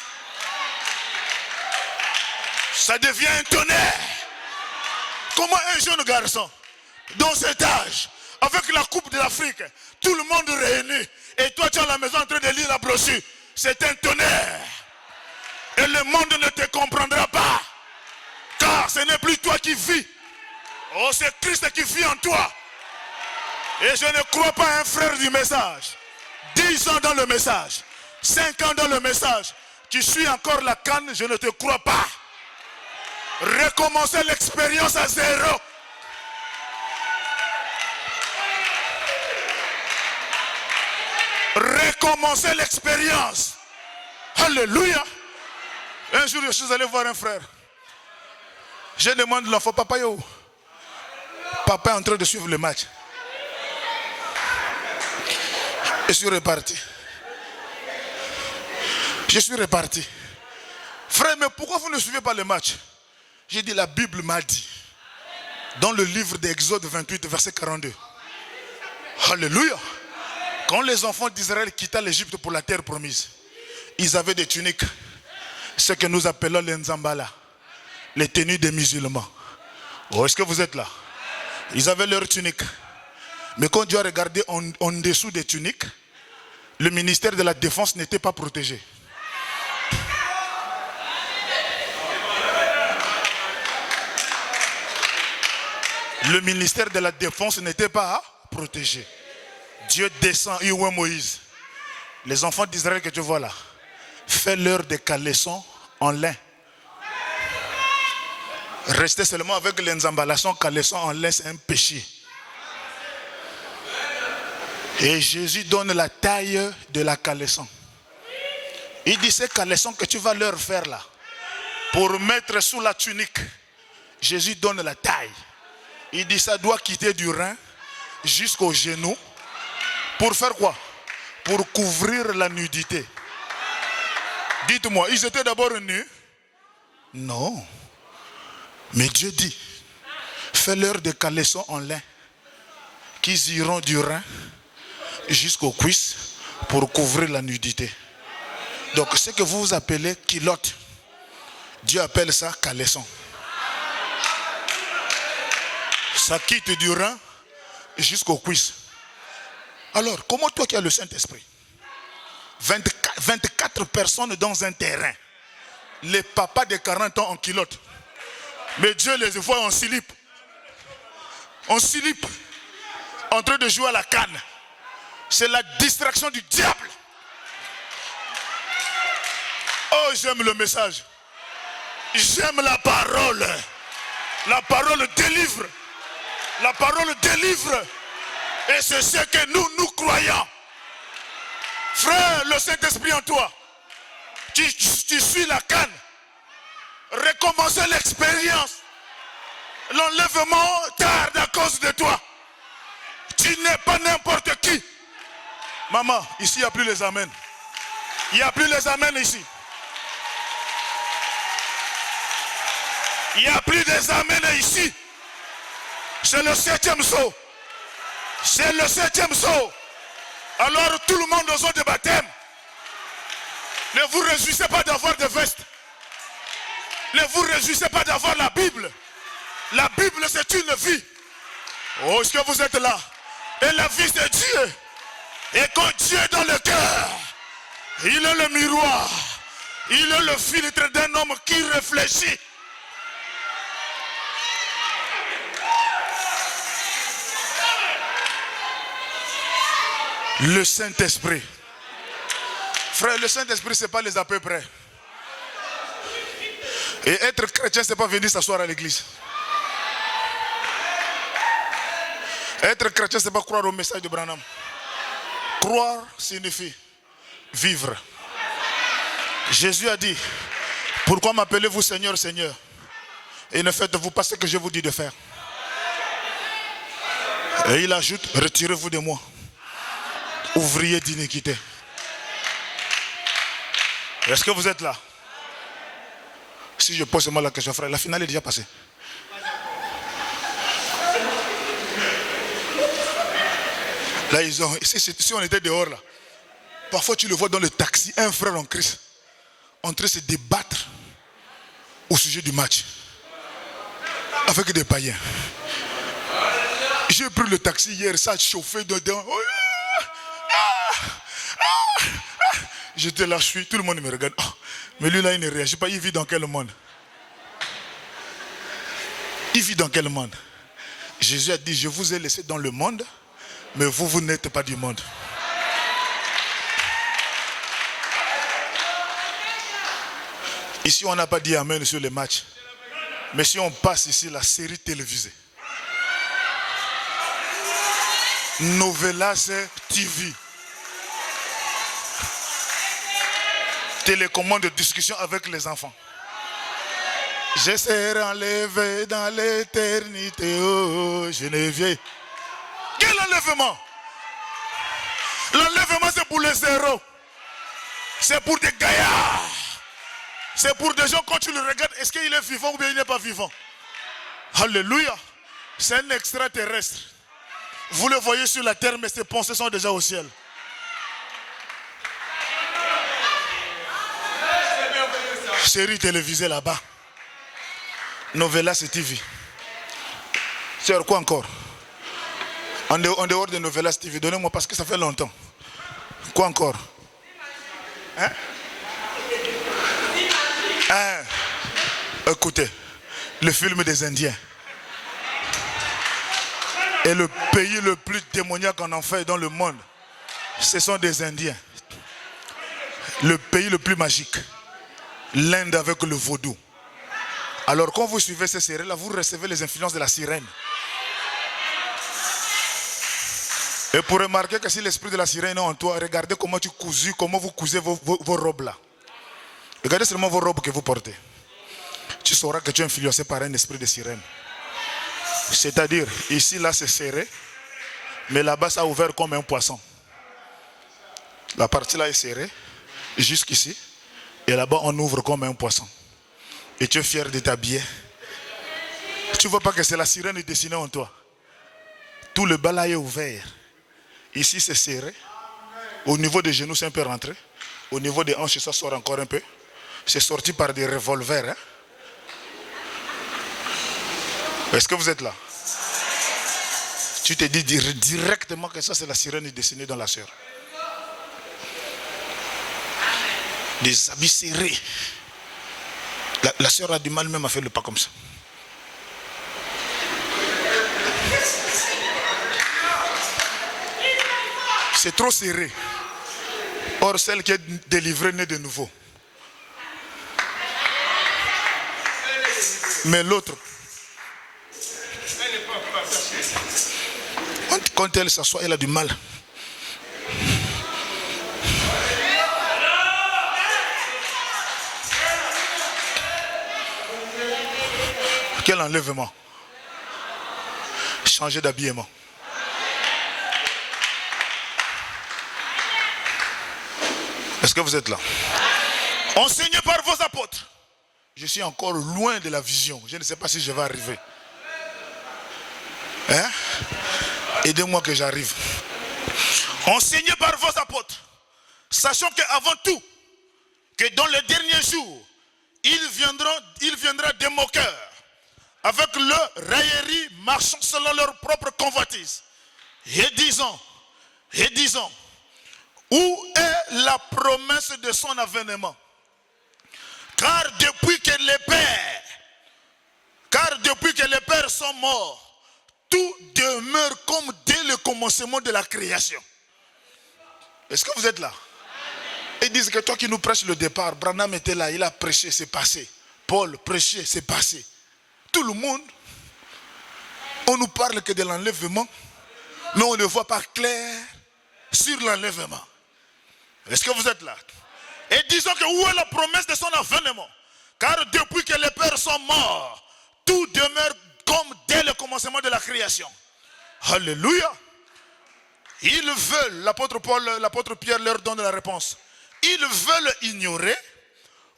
Ça devient un tonnerre. Comment un jeune garçon, dans cet âge, avec la Coupe de l'Afrique, tout le monde réuni, et toi tu es à la maison en train de lire la brochure, c'est un tonnerre. Et le monde ne te comprendra pas. Car ce n'est plus toi qui vis. Oh, c'est Christ qui vit en toi. Et je ne crois pas à un frère du message. 10 ans dans le message. 5 ans dans le message. Tu suis encore la canne, je ne te crois pas. Recommencer l'expérience à zéro. Recommencer l'expérience. Alléluia. Un jour, je suis allé voir un frère. Je demande l'enfant: papa, yo. Papa est en train de suivre le match. Je suis reparti. Je suis reparti. Frère, mais pourquoi vous ne suivez pas le match? J'ai dit: la Bible m'a dit. Dans le livre d'Exode 28, verset 42. Alléluia. Quand les enfants d'Israël quittaient l'Égypte pour la terre promise, ils avaient des tuniques. Ce que nous appelons les nzambala. Les tenues des musulmans. Oh, est-ce que vous êtes là? Ils avaient leurs tuniques. Mais quand Dieu a regardé en dessous des tuniques, le ministère de la Défense n'était pas protégé. Le ministère de la Défense n'était pas protégé. Dieu descend, il voit Moïse. Les enfants d'Israël que tu vois là, fais-leur des caleçons en lin. Rester seulement avec les emballations caleçons en lin, c'est un péché. Et Jésus donne la taille de la caleçon. Il dit: ces caleçons que tu vas leur faire là, pour mettre sous la tunique, Jésus donne la taille. Il dit: ça doit quitter du rein jusqu'au genou. Pour faire quoi? Pour couvrir la nudité. Dites-moi, ils étaient d'abord nus? Non. Mais Dieu dit: fais-leur des caleçons en lin, qu'ils iront du rein jusqu'aux cuisses pour couvrir la nudité. Donc ce que vous appelez culotte, Dieu appelle ça caleçon. Ça quitte du rein jusqu'aux cuisses. Alors, comment toi qui as le Saint-Esprit, 24 personnes dans un terrain, les papas de 40 ans en culotte, mais Dieu les voit en slip. En slip, en train de jouer à la canne. C'est la distraction du diable. Oh, j'aime le message. J'aime la parole. La parole délivre. La parole délivre. Et c'est ce que nous croyons. Frère, le Saint-Esprit en toi. Tu suis la canne. Recommencer l'expérience. L'enlèvement tarde à cause de toi. Tu n'es pas n'importe qui. Maman, ici il n'y a plus les amens. Il n'y a plus les amens ici. Il n'y a plus des amens ici. C'est le 7e saut. C'est le 7e saut. Alors tout le monde aux eaux de baptême. Ne vous réjouissez pas d'avoir des vestes. Ne vous réjouissez pas d'avoir la Bible. La Bible c'est une vie. Oh, est-ce que vous êtes là? Et la vie c'est Dieu. Et quand Dieu est dans le cœur, il est le miroir. Il est le filtre d'un homme qui réfléchit. Le Saint-Esprit. Frère, le Saint-Esprit, ce n'est pas les à peu près. Et être chrétien, ce n'est pas venir s'asseoir à l'église. Être chrétien, ce n'est pas croire au message de Branham. Croire signifie vivre. Jésus a dit, pourquoi m'appelez-vous Seigneur, Seigneur, et ne faites-vous pas ce que je vous dis de faire? Et il ajoute, retirez-vous de moi, ouvrier d'iniquité. Est-ce que vous êtes là? Si je pose seulement la question, frère, la finale est déjà passée. Là, si on était dehors, là, parfois tu le vois dans le taxi, un frère en Christ, en train de se débattre au sujet du match, avec des païens. J'ai pris le taxi hier, ça a chauffé dedans. J'étais là, tout le monde me regarde. Oh, mais lui là, il ne réagit pas. Il vit dans quel monde? Il vit dans quel monde? Jésus a dit, je vous ai laissé dans le monde, mais vous n'êtes pas du monde. Ici, on n'a pas dit amen sur les matchs. Mais si on passe ici la série télévisée, Novelas TV, télécommande de discussion avec les enfants. Je serai enlevé dans l'éternité, oh Geneviève. Quel enlèvement? L'enlèvement c'est pour les zéros. C'est pour des gaillards. C'est pour des gens, quand tu le regardes, est-ce qu'il est vivant ou bien il n'est pas vivant? Alléluia. C'est un extraterrestre. Vous le voyez sur la terre, mais ses pensées sont déjà au ciel. Série télévisée là-bas. Novelas TV. C'est quoi encore? En dehors de Novelas TV, donnez-moi parce que ça fait longtemps. Quoi encore? Hein? Écoutez, le film des Indiens. Et le pays le plus démoniaque en enfer dans le monde, ce sont des Indiens. Le pays le plus magique. L'Inde avec le vaudou. Alors quand vous suivez ces séries-là, vous recevez les influences de la sirène. Et pour remarquer que si l'esprit de la sirène est en toi, regardez comment comment vous cousez vos robes là. Regardez seulement vos robes que vous portez. Tu sauras que tu es influencé par un esprit de sirène. C'est-à-dire, ici là c'est serré, mais là-bas ça a ouvert comme un poisson. La partie là est serrée, jusqu'ici, et là-bas on ouvre comme un poisson. Et tu es fier de t'habiller. Tu ne vois pas que c'est la sirène dessinée en toi. Tout le bas là est ouvert. Ici c'est serré. Au niveau des genoux c'est un peu rentré. Au niveau des hanches ça sort encore un peu. C'est sorti par des revolvers. Hein? Est-ce que vous êtes là? Tu te dis directement que ça c'est la sirène dessinée dans la sœur. Des habits serrés. La sœur a du mal même à faire le pas comme ça. C'est trop serré. Or, celle qui est délivrée naît de nouveau. Mais l'autre, quand elle s'assoit, elle a du mal. Quel enlèvement. Changer d'habillement. Est-ce que vous êtes là? Enseigné par vos apôtres. Je suis encore loin de la vision. Je ne sais pas si je vais arriver. Hein? Aidez-moi que j'arrive. Enseigné par vos apôtres. Sachant qu'avant tout, que dans les derniers jours, il viendra des moqueurs, avec leur raillerie marchant selon leur propre convoitise. Et disant, où est la promesse de son avènement? Car depuis que les pères sont morts, tout demeure comme dès le commencement de la création. Est-ce que vous êtes là? Ils disent que toi qui nous prêches le départ, Branham était là, il a prêché, c'est passé. Paul prêchait, c'est passé. Tout le monde, on nous parle que de l'enlèvement, mais on ne voit pas clair sur l'enlèvement. Est-ce que vous êtes là? Et disons que où est la promesse de son avènement? Car depuis que les pères sont morts, tout demeure comme dès le commencement de la création. Alléluia. Ils veulent, l'apôtre Pierre leur donne la réponse. Ils veulent ignorer,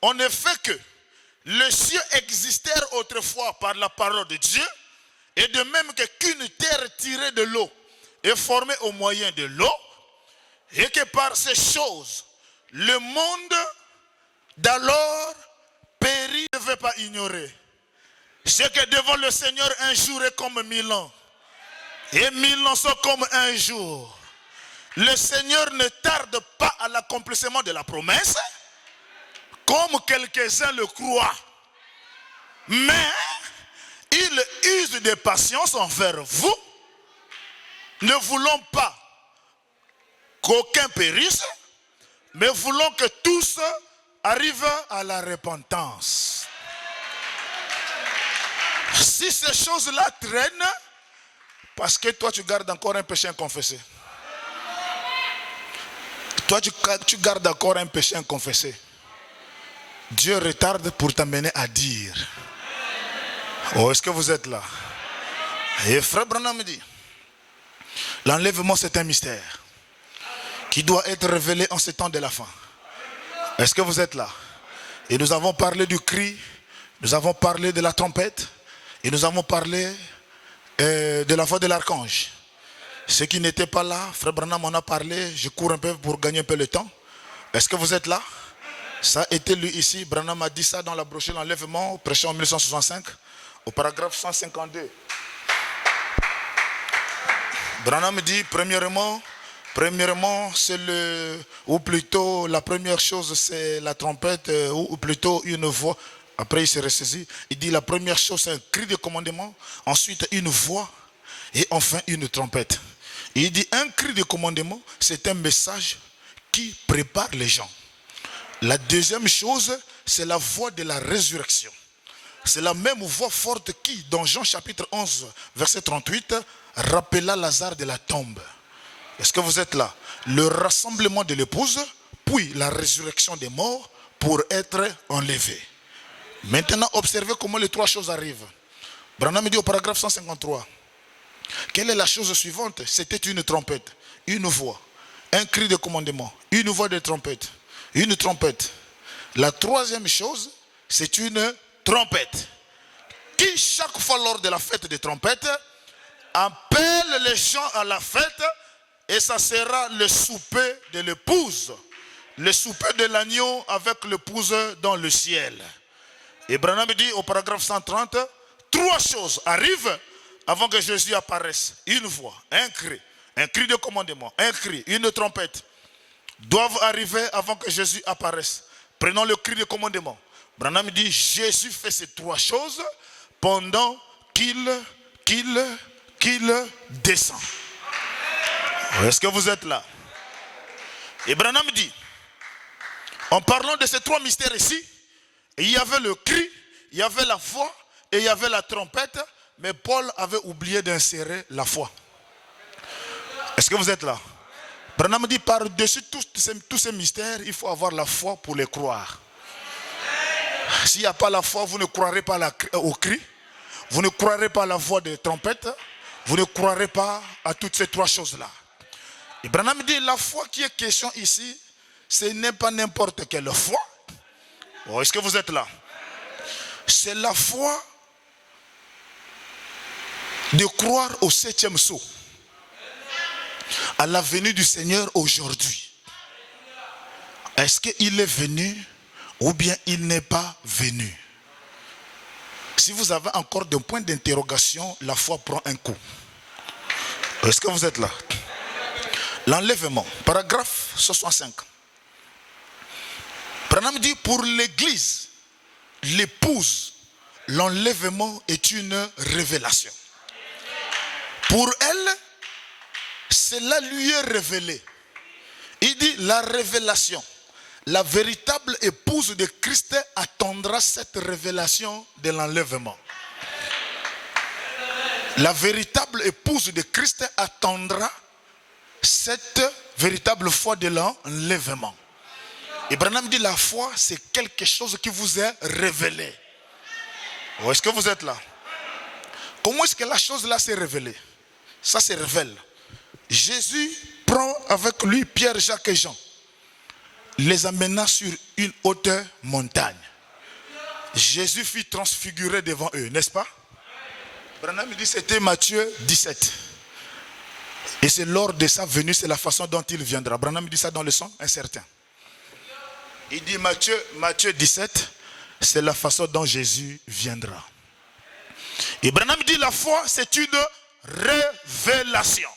en effet, que les cieux existèrent autrefois par la parole de Dieu, et de même qu'une terre tirée de l'eau est formée au moyen de l'eau, et que par ces choses, le monde d'alors périt, ne veut pas ignorer. C'est que devant le Seigneur, un jour est comme 1000 ans. Et 1000 ans sont comme un jour. Le Seigneur ne tarde pas à l'accomplissement de la promesse, comme quelques-uns le croient. Mais il use de patience envers vous, ne voulant pas qu'aucun périsse, mais voulons que tous arrivent à la repentance. Si ces choses-là traînent, parce que toi tu gardes encore un péché inconfessé. Toi tu gardes encore un péché inconfessé. Dieu retarde pour t'amener à dire. Oh, est-ce que vous êtes là? Et frère Branham me dit, l'enlèvement c'est un mystère qui doit être révélé en ce temps de la fin. Est-ce que vous êtes là? Et nous avons parlé du cri, nous avons parlé de la trompette, et nous avons parlé de la voix de l'archange. Ceux qui n'étaient pas là, frère Branham en a parlé, je cours un peu pour gagner un peu le temps. Est-ce que vous êtes là? Ça a été lu ici, Branham a dit ça dans la brochure l'enlèvement, prêché en 1965, au paragraphe 152. Branham dit, premièrement, c'est ou plutôt la première chose c'est la trompette, ou plutôt une voix. Après il s'est ressaisi. Il dit la première chose c'est un cri de commandement, ensuite une voix et enfin une trompette. Et il dit un cri de commandement c'est un message qui prépare les gens. La deuxième chose c'est la voix de la résurrection. C'est la même voix forte qui dans Jean chapitre 11 verset 38 rappela Lazare de la tombe. Est-ce que vous êtes là? Le rassemblement de l'épouse, puis la résurrection des morts pour être enlevés. Maintenant, observez comment les trois choses arrivent. Branham dit au paragraphe 153. Quelle est la chose suivante? C'était une trompette, une voix, un cri de commandement, une voix de trompette, une trompette. La troisième chose, c'est une trompette. Qui chaque fois lors de la fête des trompettes appelle les gens à la fête. Et ça sera le souper de l'épouse. Le souper de l'agneau avec l'épouse dans le ciel. Et Branham dit au paragraphe 130, trois choses arrivent avant que Jésus apparaisse, une voix, un cri de commandement, un cri, une trompette, doivent arriver avant que Jésus apparaisse. Prenons le cri de commandement. Branham dit, Jésus fait ces trois choses pendant qu'il descend. Est-ce que vous êtes là? Et Branham dit, en parlant de ces trois mystères ici, il y avait le cri, il y avait la voix et il y avait la trompette, mais Paul avait oublié d'insérer la foi. Est-ce que vous êtes là? Branham dit, par-dessus tous ces mystères, il faut avoir la foi pour les croire. S'il n'y a pas la foi, vous ne croirez pas au cri, vous ne croirez pas à la voix des trompettes, vous ne croirez pas à toutes ces trois choses-là. Et Branham dit, la foi qui est question ici, ce n'est pas n'importe quelle foi. Oh, est-ce que vous êtes là? C'est la foi de croire au 7e sceau, à la venue du Seigneur aujourd'hui. Est-ce qu'il est venu ou bien il n'est pas venu? Si vous avez encore des points d'interrogation, la foi prend un coup. Est-ce que vous êtes là? L'enlèvement, paragraphe 65. Branham dit, pour l'Église, l'épouse, l'enlèvement est une révélation. Pour elle, cela lui est révélé. Il dit, la révélation, la véritable épouse de Christ attendra cette révélation de l'enlèvement. La véritable épouse de Christ attendra cette véritable foi de l'enlèvement. Et Branham dit, la foi, c'est quelque chose qui vous est révélé. Oh, est-ce que vous êtes là? Comment est-ce que la chose là s'est révélée? Ça se révèle. Jésus prend avec lui Pierre, Jacques et Jean, les amena sur une haute montagne. Jésus fut transfiguré devant eux, n'est-ce pas? Branham dit, c'était Matthieu 17. Et c'est lors de sa venue, c'est la façon dont il viendra. Branham dit ça dans le son incertain. Il dit Matthieu 17, c'est la façon dont Jésus viendra. Et Branham dit, la foi, c'est une révélation.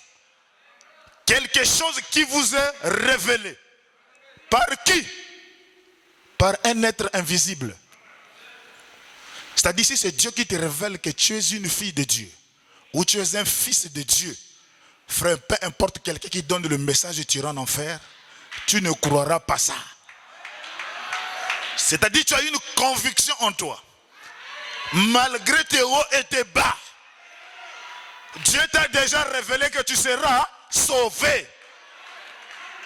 Quelque chose qui vous est révélé. Par qui? Par un être invisible. C'est-à-dire, si c'est Dieu qui te révèle que tu es une fille de Dieu, ou tu es un fils de Dieu, frère, peu importe quelqu'un qui donne le message et tu iras en enfer, tu ne croiras pas ça. C'est-à-dire, tu as une conviction en toi. Malgré tes hauts et tes bas, Dieu t'a déjà révélé que tu seras sauvé.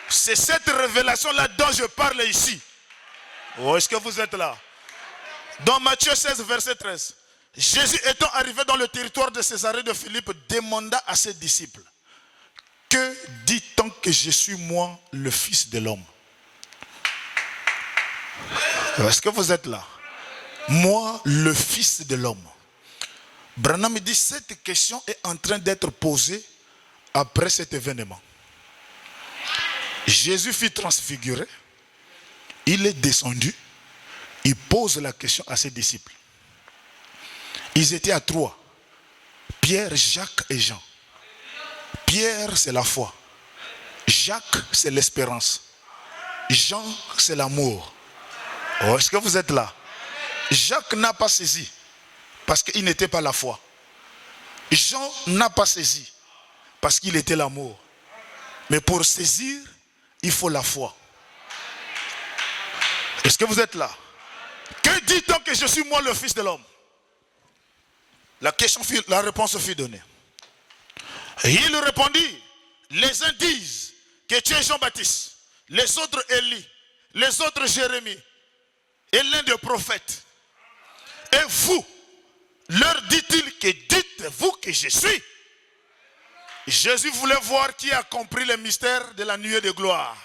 C'est cette révélation-là dont je parle ici. Oh, est-ce que vous êtes là? Dans Matthieu 16, verset 13, Jésus étant arrivé dans le territoire de Césarée de Philippe, demanda à ses disciples, que dit-on que je suis moi, le Fils de l'homme? Est-ce que vous êtes là? Moi, le Fils de l'homme. Branham dit, cette question est en train d'être posée après cet événement. Jésus fut transfiguré, il est descendu, il pose la question à ses disciples. Ils étaient à trois, Pierre, Jacques et Jean. Pierre, c'est la foi. Jacques, c'est l'espérance. Jean, c'est l'amour. Oh, est-ce que vous êtes là? Jacques n'a pas saisi parce qu'il n'était pas la foi. Jean n'a pas saisi parce qu'il était l'amour. Mais pour saisir, il faut la foi. Est-ce que vous êtes là? Que dit-on que je suis moi le Fils de l'homme? La réponse fut donnée. Et il répondit, les uns disent que tu es Jean-Baptiste, les autres Élie, les autres Jérémie, et l'un des prophètes. Et vous, leur dit-il que dites-vous que je suis? Jésus voulait voir qui a compris le mystère de la nuée de gloire.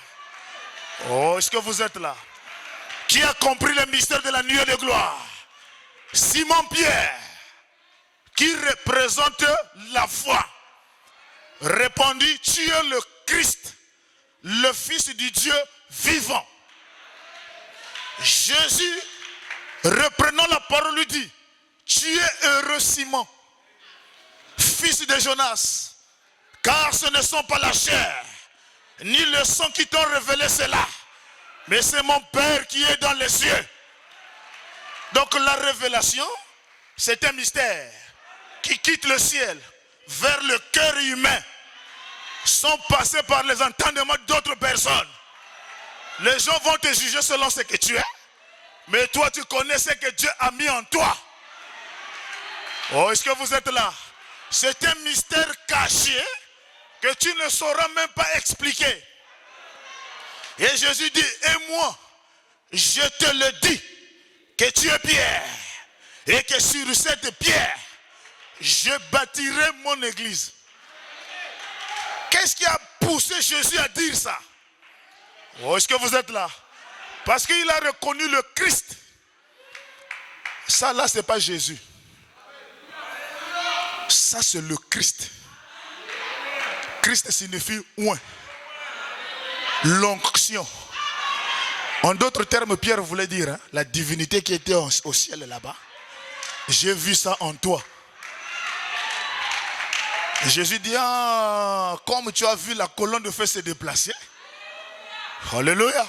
Oh, est-ce que vous êtes là? Qui a compris le mystère de la nuée de gloire? Simon Pierre, qui représente la foi, répondit, tu es le Christ, le Fils du Dieu vivant. Jésus, reprenant la parole, lui dit, tu es heureux Simon, fils de Jonas, car ce ne sont pas la chair, ni le sang qui t'ont révélé cela, mais c'est mon Père qui est dans les cieux. Donc la révélation, c'est un mystère qui quitte le ciel vers le cœur humain, sans passer par les entendements d'autres personnes. Les gens vont te juger selon ce que tu es, mais toi tu connais ce que Dieu a mis en toi. Oh, est-ce que vous êtes là? C'est un mystère caché que tu ne sauras même pas expliquer. Et Jésus dit, et moi, je te le dis, que tu es Pierre, et que sur cette pierre, je bâtirai mon église. Qu'est-ce qui a poussé Jésus à dire ça? Oh, est-ce que vous êtes là? Parce qu'il a reconnu le Christ. Ça là, ce n'est pas Jésus. Ça, c'est le Christ. Christ signifie oint. L'onction. En d'autres termes, Pierre voulait dire, la divinité qui était au ciel là-bas, j'ai vu ça en toi. Jésus dit, ah, comme tu as vu la colonne de feu se déplacer. Alléluia.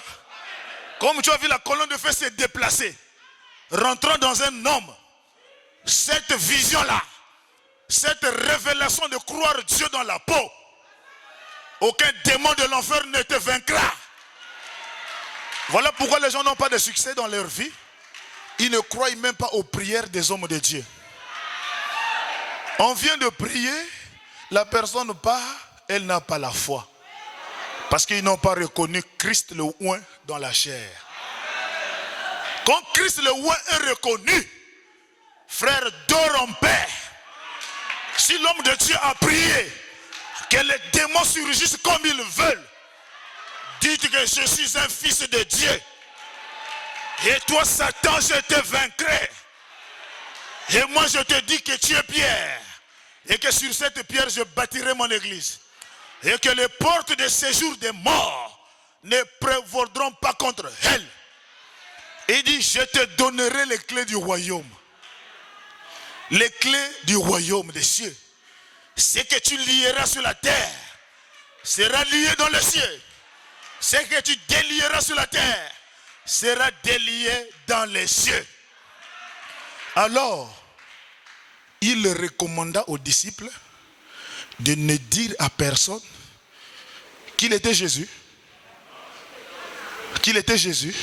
Comme tu as vu la colonne de feu se déplacer, rentrant dans un homme, cette vision-là, cette révélation de croire Dieu dans la peau, aucun démon de l'enfer ne te vaincra. Voilà pourquoi les gens n'ont pas de succès dans leur vie. Ils ne croient même pas aux prières des hommes de Dieu. On vient de prier, la personne part, elle n'a pas la foi. Parce qu'ils n'ont pas reconnu Christ le oint dans la chair. Quand Christ le oint est reconnu, frère, dors en paix. Si l'homme de Dieu a prié, que les démons surgissent comme ils veulent, dites que je suis un fils de Dieu. Et toi, Satan, je te vaincrai. Et moi, je te dis que tu es Pierre. Et que sur cette pierre, je bâtirai mon église. Et que les portes de séjour des morts ne prévaudront pas contre elle. Il dit, je te donnerai les clés du royaume. Les clés du royaume des cieux. Ce que tu lieras sur la terre sera lié dans les cieux. Ce que tu délieras sur la terre sera délié dans les cieux. Alors, il recommanda aux disciples de ne dire à personne qu'il était Jésus. Qu'il était Jésus.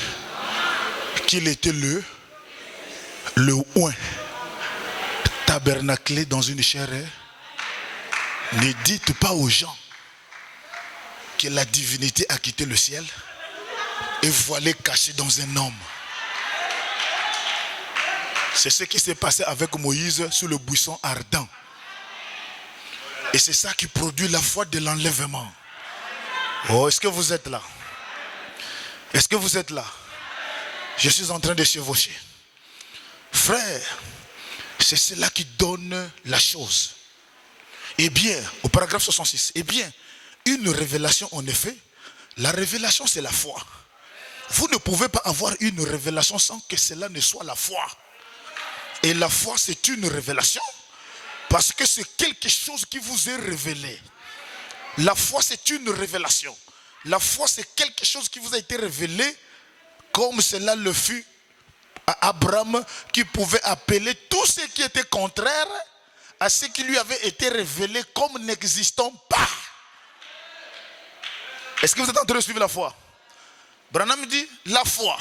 Qu'il était le oint tabernaclé dans une chair. Ne dites pas aux gens que la divinité a quitté le ciel et voilé caché dans un homme. C'est ce qui s'est passé avec Moïse sur le buisson ardent. Et c'est ça qui produit la foi de l'enlèvement. Oh, est-ce que vous êtes là? Est-ce que vous êtes là? Je suis en train de chevaucher. Frère, c'est cela qui donne la chose. Eh bien, au paragraphe 66, eh bien, une révélation en effet, la révélation c'est la foi. Vous ne pouvez pas avoir une révélation sans que cela ne soit la foi. Et la foi c'est une révélation parce que c'est quelque chose qui vous est révélé. La foi c'est une révélation. La foi c'est quelque chose qui vous a été révélé comme cela le fut à Abraham qui pouvait appeler tout ce qui était contraire à ce qui lui avait été révélé comme n'existant pas. Est-ce que vous êtes en train de suivre la foi? Branham dit la foi.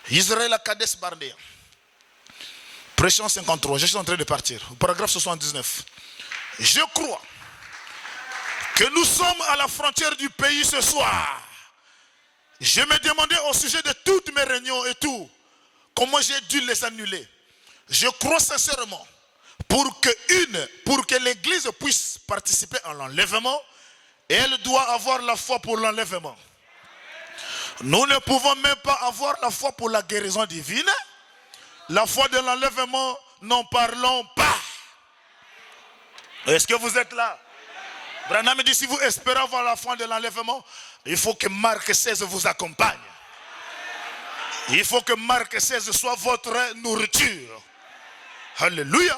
Israël à Kadesh Barnea. Prêchant 53, je suis en train de partir. Au paragraphe 79. Je crois que nous sommes à la frontière du pays ce soir. Je me demandais au sujet de toutes mes réunions et tout, comment j'ai dû les annuler. Je crois sincèrement pour que l'église puisse participer à l'enlèvement, elle doit avoir la foi pour l'enlèvement. Nous ne pouvons même pas avoir la foi pour la guérison divine. La foi de l'enlèvement, n'en parlons pas. Est-ce que vous êtes là? Branham dit, si vous espérez avoir la foi de l'enlèvement, il faut que Marc 16 vous accompagne. Il faut que Marc 16 soit votre nourriture. Alléluia.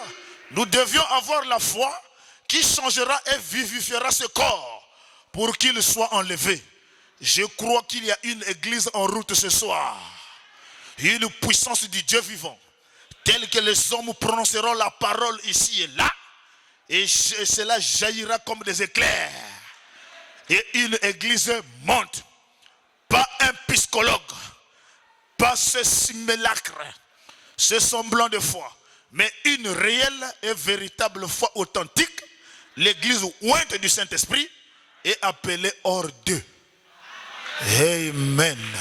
Nous devions avoir la foi qui changera et vivifiera ce corps pour qu'il soit enlevé. Je crois qu'il y a une église en route ce soir. Une puissance du Dieu vivant, telle que les hommes prononceront la parole ici et là, et cela jaillira comme des éclairs. Et une église monte. Pas un psychologue, pas ce simulacre, ce semblant de foi, mais une réelle et véritable foi authentique. L'église ointe du Saint-Esprit est appelée hors d'eux. Amen.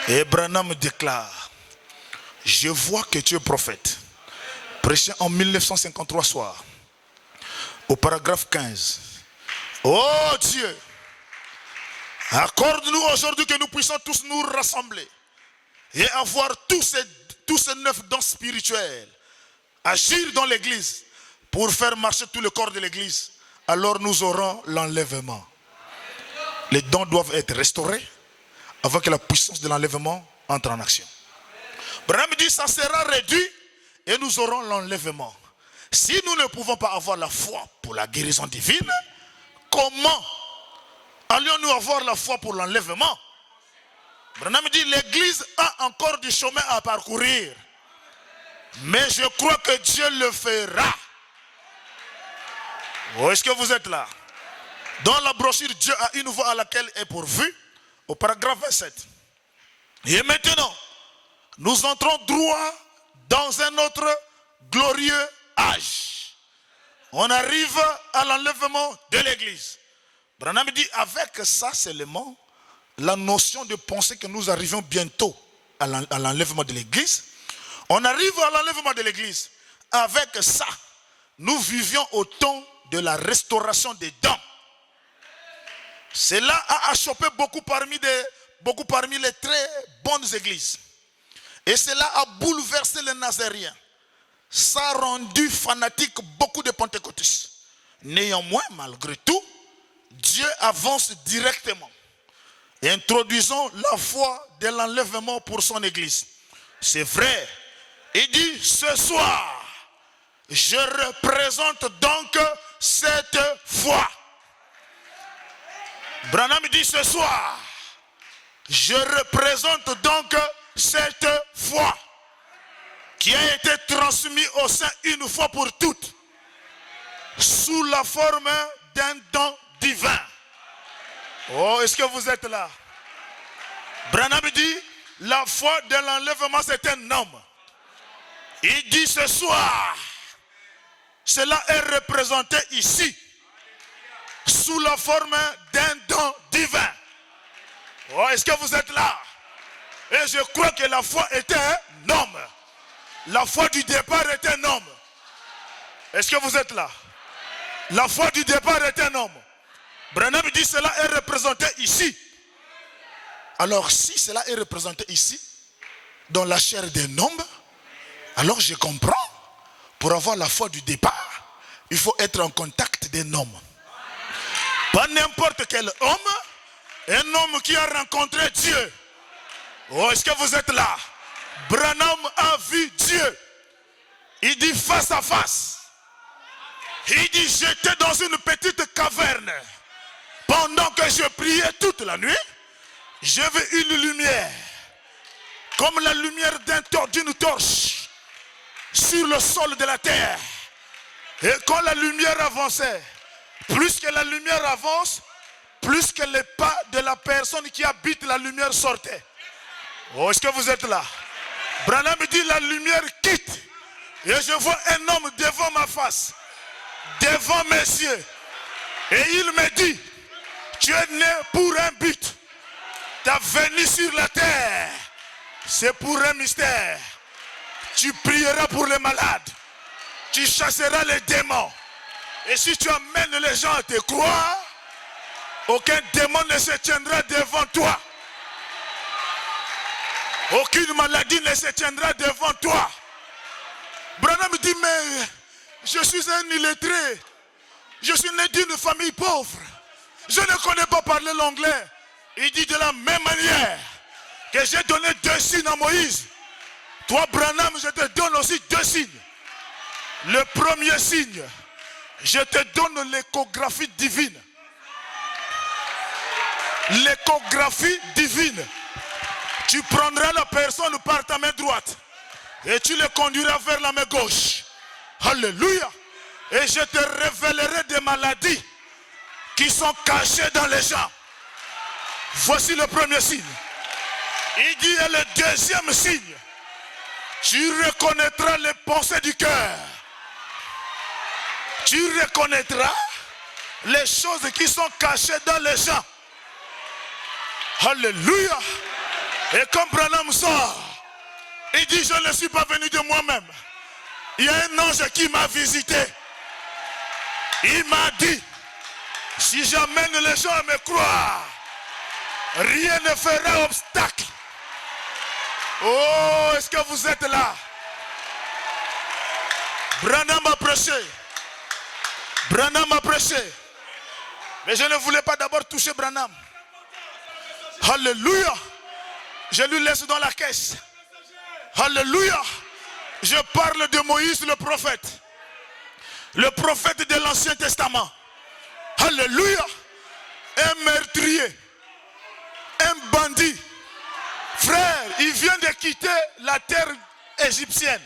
Et Branham déclare, je vois que tu es prophète. Prêché en 1953 soir, au paragraphe 15. Oh Dieu, accorde-nous aujourd'hui que nous puissions tous nous rassembler et avoir tous ces 9 dons spirituels, agir dans l'église pour faire marcher tout le corps de l'église. Alors nous aurons l'enlèvement. Les dons doivent être restaurés avant que la puissance de l'enlèvement entre en action. Branham dit, ça sera réduit et nous aurons l'enlèvement. Si nous ne pouvons pas avoir la foi pour la guérison divine, comment allions-nous avoir la foi pour l'enlèvement? Branham dit, l'église a encore du chemin à parcourir. Mais je crois que Dieu le fera. Oh, est-ce que vous êtes là? Dans la brochure, Dieu a une voie à laquelle est pourvu, au paragraphe 27. Et maintenant, nous entrons droit dans un autre glorieux âge. On arrive à l'enlèvement de l'église. Branham dit, avec ça seulement, la notion de penser que nous arrivons bientôt à l'enlèvement de l'église. On arrive à l'enlèvement de l'église. Avec ça, nous vivions au temps de la restauration des dons. Cela a achoppé beaucoup parmi les très bonnes églises. Et cela a bouleversé les Nazériens. Ça a rendu fanatique beaucoup de pentecôtistes. Néanmoins, malgré tout, Dieu avance directement. Introduisons la foi de l'enlèvement pour son église. C'est vrai. Il dit, ce soir, je représente donc cette foi. Branham dit, ce soir, je représente donc cette foi qui a été transmise au sein une fois pour toutes sous la forme d'un don divin. Oh, est-ce que vous êtes là? Branham dit, la foi de l'enlèvement, c'est un homme. Il dit ce soir, cela est représenté ici sous la forme d'un don divin. Oh, est-ce que vous êtes là? Et je crois que la foi était un homme. La foi du départ est un homme. Est-ce que vous êtes là? La foi du départ est un homme. Branham dit cela est représenté ici. Alors si cela est représenté ici, dans la chair d'un homme, alors je comprends, pour avoir la foi du départ, il faut être en contact d'un homme. Pas n'importe quel homme, un homme qui a rencontré Dieu. Oh, est-ce que vous êtes là? Branham a vu Dieu. Il dit face à face. Il dit, j'étais dans une petite caverne. Pendant que je priais toute la nuit, j'ai vu une lumière, comme la lumière d'une torche, sur le sol de la terre. Et quand la lumière avançait, plus que la lumière avance, plus que les pas de la personne qui habite la lumière sortaient. Oh, est-ce que vous êtes là? Branham dit, la lumière quitte. Et je vois un homme devant ma face, devant mes yeux. Et il me dit, tu es né pour un but. Ta venue sur la terre, c'est pour un mystère. Tu prieras pour les malades. Tu chasseras les démons. Et si tu amènes les gens à te croire, aucun démon ne se tiendra devant toi. Aucune maladie ne se tiendra devant toi. Branham dit, mais je suis un illettré. Je suis né d'une famille pauvre. Je ne connais pas parler l'anglais. Il dit de la même manière que j'ai donné 2 signes à Moïse. Toi, Branham, je te donne aussi 2 signes. Le premier signe Je te donne l'échographie divine. L'échographie divine. Tu prendras la personne par ta main droite et tu le conduiras vers la main gauche. Alléluia. Et je te révélerai des maladies qui sont cachées dans les gens. Voici le premier signe. Il dit, et le deuxième signe, tu reconnaîtras les pensées du cœur. Tu reconnaîtras les choses qui sont cachées dans les gens. Alléluia. Et comme Branham sort, il dit, je ne suis pas venu de moi-même. Il y a un ange qui m'a visité. Il m'a dit, si j'amène les gens à me croire, rien ne fera obstacle. Oh, est-ce que vous êtes là? Branham a prêché. Branham a prêché. Mais je ne voulais pas d'abord toucher Branham. Alléluia. Je lui laisse dans la caisse. Alléluia. Je parle de Moïse le prophète. Le prophète de l'Ancien Testament. Alléluia. Un meurtrier. Un bandit. Frère, il vient de quitter la terre égyptienne.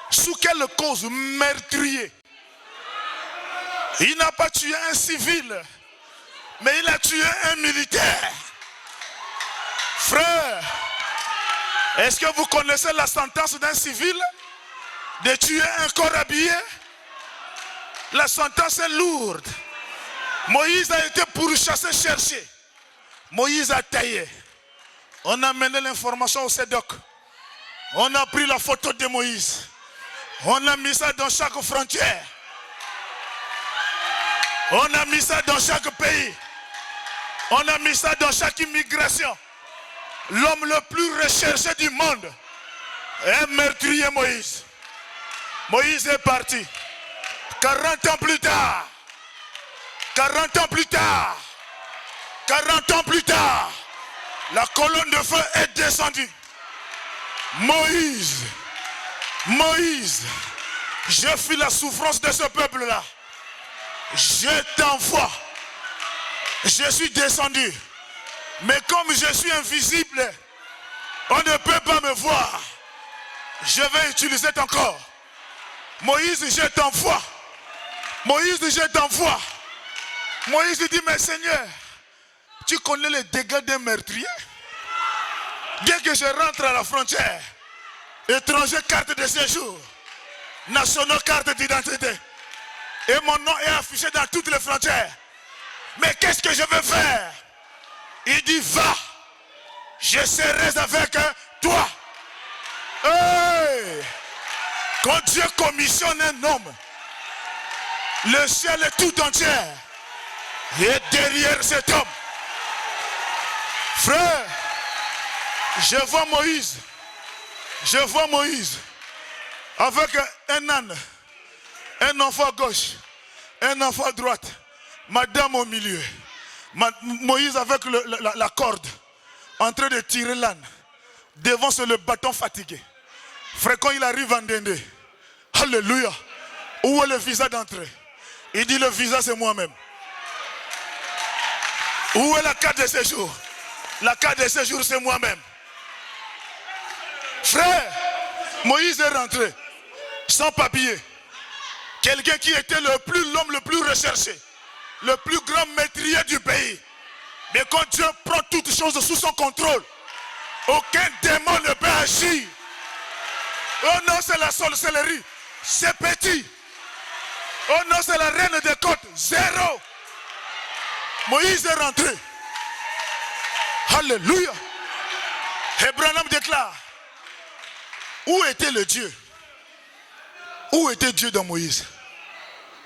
Sous quelle cause? Meurtrier. Il n'a pas tué un civil, mais il a tué un militaire. Frère, est-ce que vous connaissez la sentence d'un civil de tuer un corps habillé? La sentence est lourde. Moïse a été pourchassé, cherché. Moïse a taillé. On a mené l'information au SEDOC. On a pris la photo de Moïse. On a mis ça dans chaque frontière. On a mis ça dans chaque pays. On a mis ça dans chaque immigration. L'homme le plus recherché du monde est meurtrier Moïse. Moïse est parti. 40 ans plus tard. 40 ans plus tard. 40 ans plus tard. La colonne de feu est descendue. Moïse. Moïse. Je fuis la souffrance de ce peuple-là. Je t'envoie. Je suis descendu. Mais comme je suis invisible, on ne peut pas me voir. Je vais utiliser ton corps. Moïse, je t'envoie. Moïse, je t'envoie. Moïse dit, mais Seigneur, tu connais les dégâts d'un meurtrier? Dès que je rentre à la frontière, étranger, carte de séjour, nationaux, carte d'identité, et mon nom est affiché dans toutes les frontières. Mais qu'est-ce que je vais faire? Il dit, va, je serai avec toi. Hey! Quand Dieu commissionne un homme, le ciel est tout entier. Et derrière cet homme, frère, je vois Moïse. Je vois Moïse avec un âne, un enfant à gauche, un enfant à droite, madame au milieu. Moïse avec la corde, en train de tirer l'âne. Devant c'est le bâton fatigué. Frère, quand il arrive en Dende, alléluia, où est le visa d'entrée? Il dit, le visa c'est moi-même. Où est la carte de séjour? La carte de séjour c'est moi-même. Frère, Moïse est rentré sans papier. Quelqu'un qui était l'homme le plus recherché, le plus grand maîtrier du pays. Mais quand Dieu prend toutes choses sous son contrôle, aucun démon ne peut agir. Oh non, c'est la sorcellerie, c'est petit. Oh non, c'est la reine des côtes, zéro. Moïse est rentré. Alléluia. Et Branham déclare, où était le Dieu? Où était Dieu dans Moïse?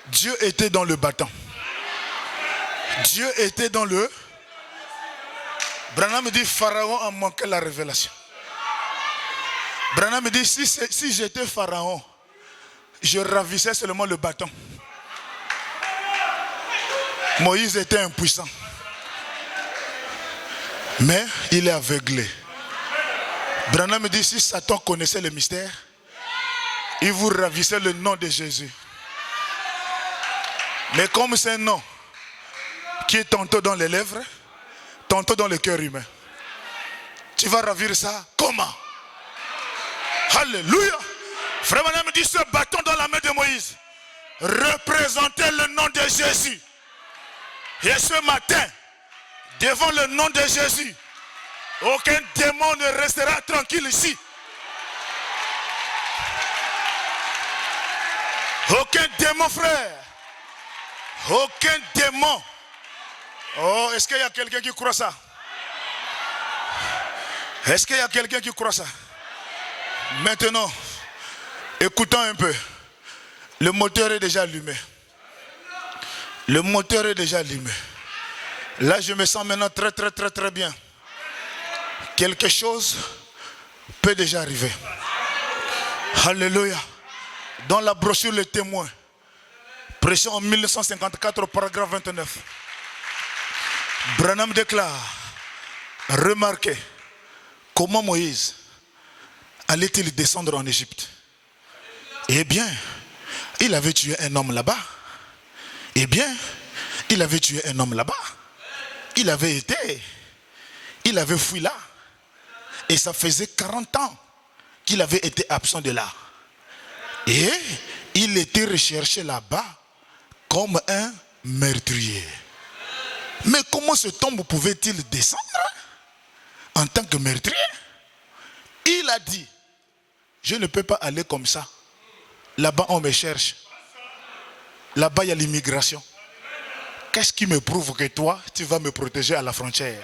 Dieu était dans le bâton. Dieu était dans le... Branham me dit, Pharaon a manqué la révélation. Branham me dit, si j'étais Pharaon, je ravissais seulement le bâton. Moïse était impuissant. Mais il est aveuglé. Branham me dit, si Satan connaissait le mystère, il vous ravissait le nom de Jésus. Mais comme c'est un nom qui est tantôt dans les lèvres, tantôt dans le cœur humain, tu vas ravir ça comment? Alléluia. Frère Branham dit, ce bâton dans la main de Moïse représentait le nom de Jésus. Et ce matin, devant le nom de Jésus, aucun démon ne restera tranquille ici. Aucun démon, frère. Aucun démon. Oh, est-ce qu'il y a quelqu'un qui croit ça? Est-ce qu'il y a quelqu'un qui croit ça? Maintenant, écoutons un peu. Le moteur est déjà allumé. Le moteur est déjà allumé. Là, je me sens maintenant très bien. Quelque chose peut déjà arriver. Alléluia. Dans la brochure Le Témoin, prêché en 1954 au paragraphe 29, Branham déclare, remarquez comment Moïse allait-il descendre en Égypte? Eh bien, il avait tué un homme là-bas. Eh bien, il avait tué un homme là-bas. Il avait fui là. Et ça faisait 40 ans qu'il avait été absent de là. Et il était recherché là-bas comme un meurtrier. Mais comment cet homme pouvait-il descendre en tant que meurtrier? Il a dit, je ne peux pas aller comme ça. Là-bas, on me cherche. Là-bas, il y a l'immigration. Qu'est-ce qui me prouve que toi, tu vas me protéger à la frontière?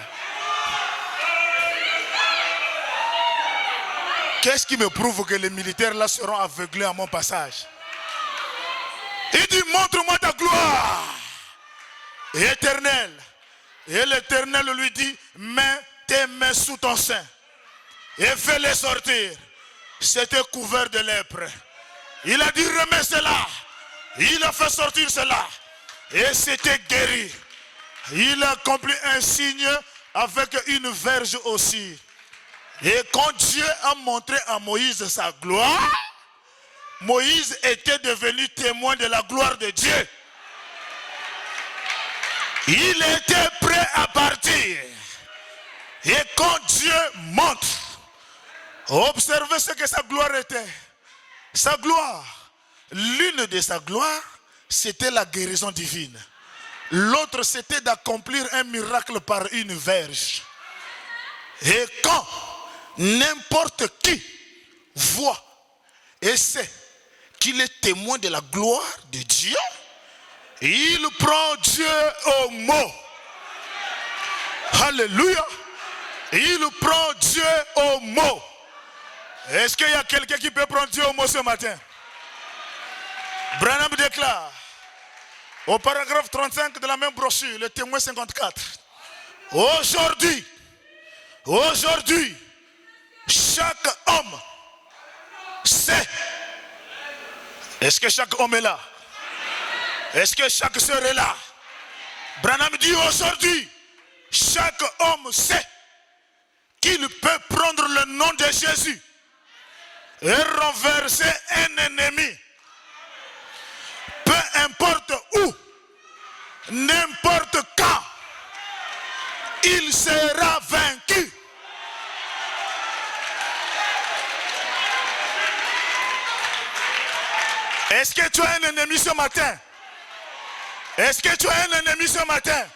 Qu'est-ce qui me prouve que les militaires là seront aveuglés à mon passage? Il dit, montre-moi ta gloire éternelle. Et l'Éternel lui dit, mets tes mains sous ton sein et fais-les sortir. C'était couvert de lèpre. Il a dit, remets cela. Il a fait sortir cela. Et c'était guéri. Il a accompli un signe avec une verge aussi. Et quand Dieu a montré à Moïse sa gloire, Moïse était devenu témoin de la gloire de Dieu. Il était prêt à partir. Et quand Dieu montre, observez ce que sa gloire était. Sa gloire, l'une de sa gloire, c'était la guérison divine. L'autre, c'était d'accomplir un miracle par une verge. Et quand n'importe qui voit et sait qu'il est témoin de la gloire de Dieu, il prend Dieu au mot. Alléluia. Il prend Dieu au mot. Est-ce qu'il y a quelqu'un qui peut prendre Dieu au mot ce matin? Branham déclare au paragraphe 35 de la même brochure, le Témoin 54. Aujourd'hui, chaque homme sait. Est-ce que chaque homme est là? Est-ce que chaque sœur est là? Branham dit aujourd'hui, chaque homme sait qu'il peut prendre le nom de Jésus et renverser un ennemi. Peu importe où, n'importe quand, il sera vaincu. Est-ce que tu as un ennemi ce matin? Est-ce que tu as un ennemi ce matin?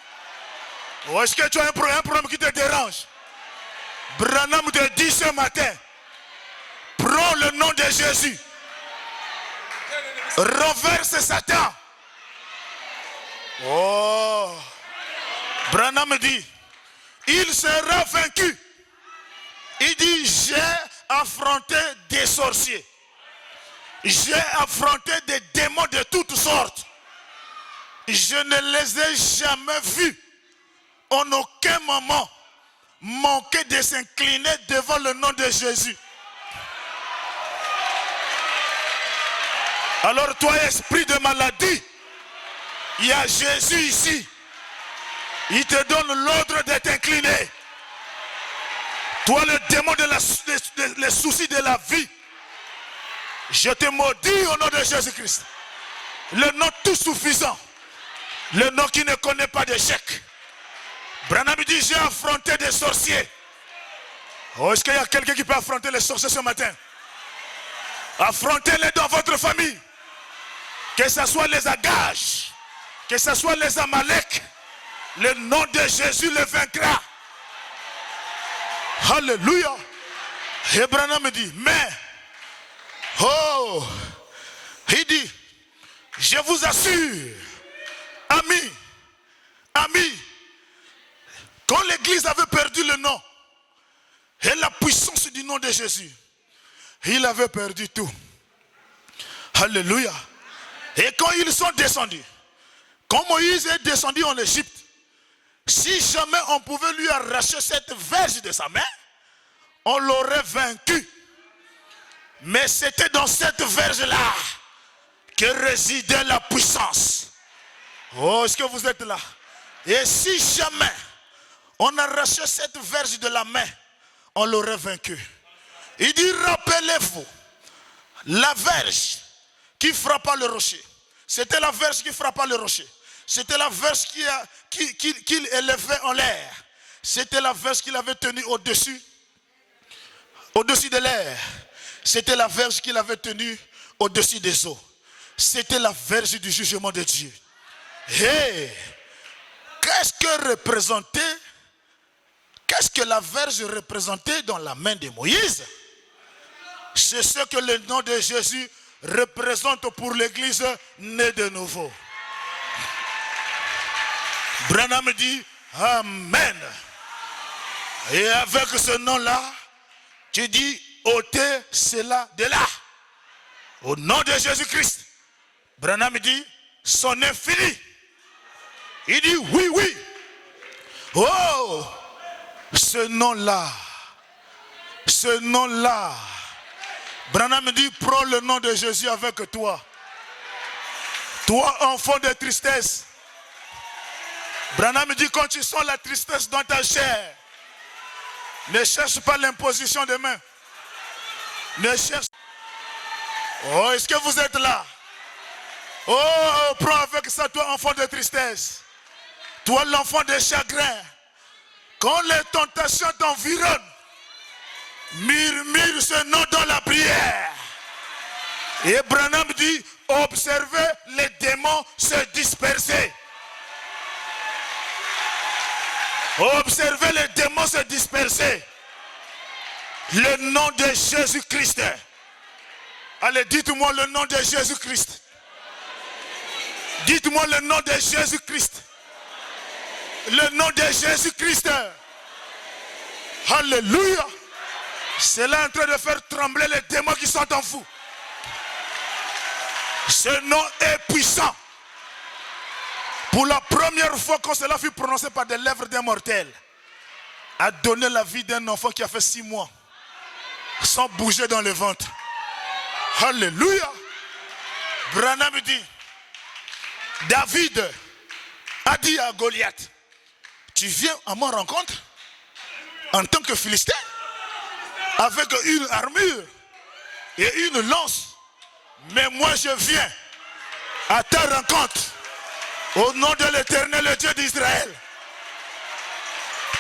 Ou est-ce que tu as un problème qui te dérange? Branham te dit ce matin, prends le nom de Jésus, renverse Satan. Oh, Branham dit, il sera vaincu. Il dit, j'ai affronté des sorciers. J'ai affronté des démons de toutes sortes. Je ne les ai jamais vus en aucun moment manquer de s'incliner devant le nom de Jésus. Alors toi, esprit de maladie, il y a Jésus ici. Il te donne l'ordre de t'incliner. Toi, le démon les soucis de la vie, je te maudis au nom de Jésus-Christ. Le nom tout suffisant, Le nom qui ne connaît pas d'échec. Branham dit, j'ai affronté des sorciers. Oh, est-ce qu'il y a quelqu'un qui peut affronter les sorciers ce matin? Affrontez-les dans votre famille. Que ce soit les Agages, que ce soit les Amalek, le nom de Jésus le vaincra. Alléluia. Et Branham dit, mais, oh, il dit, je vous assure, amis, quand l'église avait perdu le nom et la puissance du nom de Jésus, il avait perdu tout. Alléluia. Et quand ils sont descendus, quand Moïse est descendu en Égypte, si jamais on pouvait lui arracher cette verge de sa main, on l'aurait vaincu. Mais c'était dans cette verge-là que résidait la puissance. Oh, est-ce que vous êtes là? Et si jamais on arrachait cette verge de la main, on l'aurait vaincu. Il dit, rappelez-vous, la verge qui frappa le rocher. C'était la verge qui frappa le rocher. C'était la verge qu'il élevait en l'air. C'était la verge qu'il avait tenue au-dessus de l'air. C'était la verge qu'il avait tenue au-dessus des eaux. C'était la verge du jugement de Dieu. Et qu'est-ce que la verge représentait dans la main de Moïse? C'est ce que le nom de Jésus représente pour l'église née de nouveau. Branham dit Amen. Et avec ce nom-là, tu dis ôtez cela de là. Au nom de Jésus-Christ. Branham dit c'en est fini. Il dit oui, oui. Oh, ce nom-là. Ce nom-là. Branham dit prends le nom de Jésus avec toi. Toi, enfant de tristesse. Branham dit quand tu sens la tristesse dans ta chair, ne cherche pas l'imposition des mains. Ne cherche. Oh, est-ce que vous êtes là? Oh, prends avec ça, toi, enfant de tristesse. Toi, l'enfant de chagrin. Quand les tentations t'environnent, murmure ce nom dans la prière. Et Branham dit, observez les démons se disperser. Observez les démons se disperser. Le nom de Jésus-Christ. Allez, dites-moi le nom de Jésus-Christ. Dites-moi le nom de Jésus-Christ. Le nom de Jésus-Christ. Alléluia. C'est là en train de faire trembler les démons qui sont en vous. Ce nom est puissant. Pour la première fois quand cela fut prononcé par des lèvres d'un mortel, a donné la vie d'un enfant qui a fait 6 mois sans bouger dans le ventre. Alléluia. Branham dit, David a dit à Goliath, tu viens à ma rencontre en tant que Philistin avec une armure et une lance, mais moi je viens à ta rencontre au nom de l'Éternel, le Dieu d'Israël.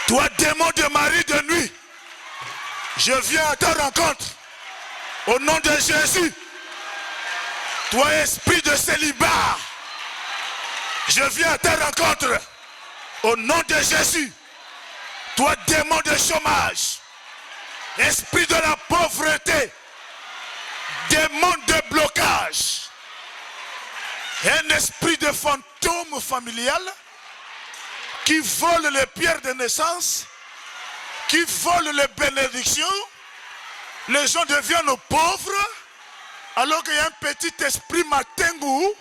Toi, démon de mari de nuit, je viens à ta rencontre au nom de Jésus. Toi, esprit de célibat, je viens à ta rencontre au nom de Jésus. Toi, démon de chômage, esprit de la pauvreté, démon de blocage, un esprit de fantôme familial qui vole les pierres de naissance, qui vole les bénédictions. Les gens deviennent pauvres alors qu'il y a un petit esprit matengou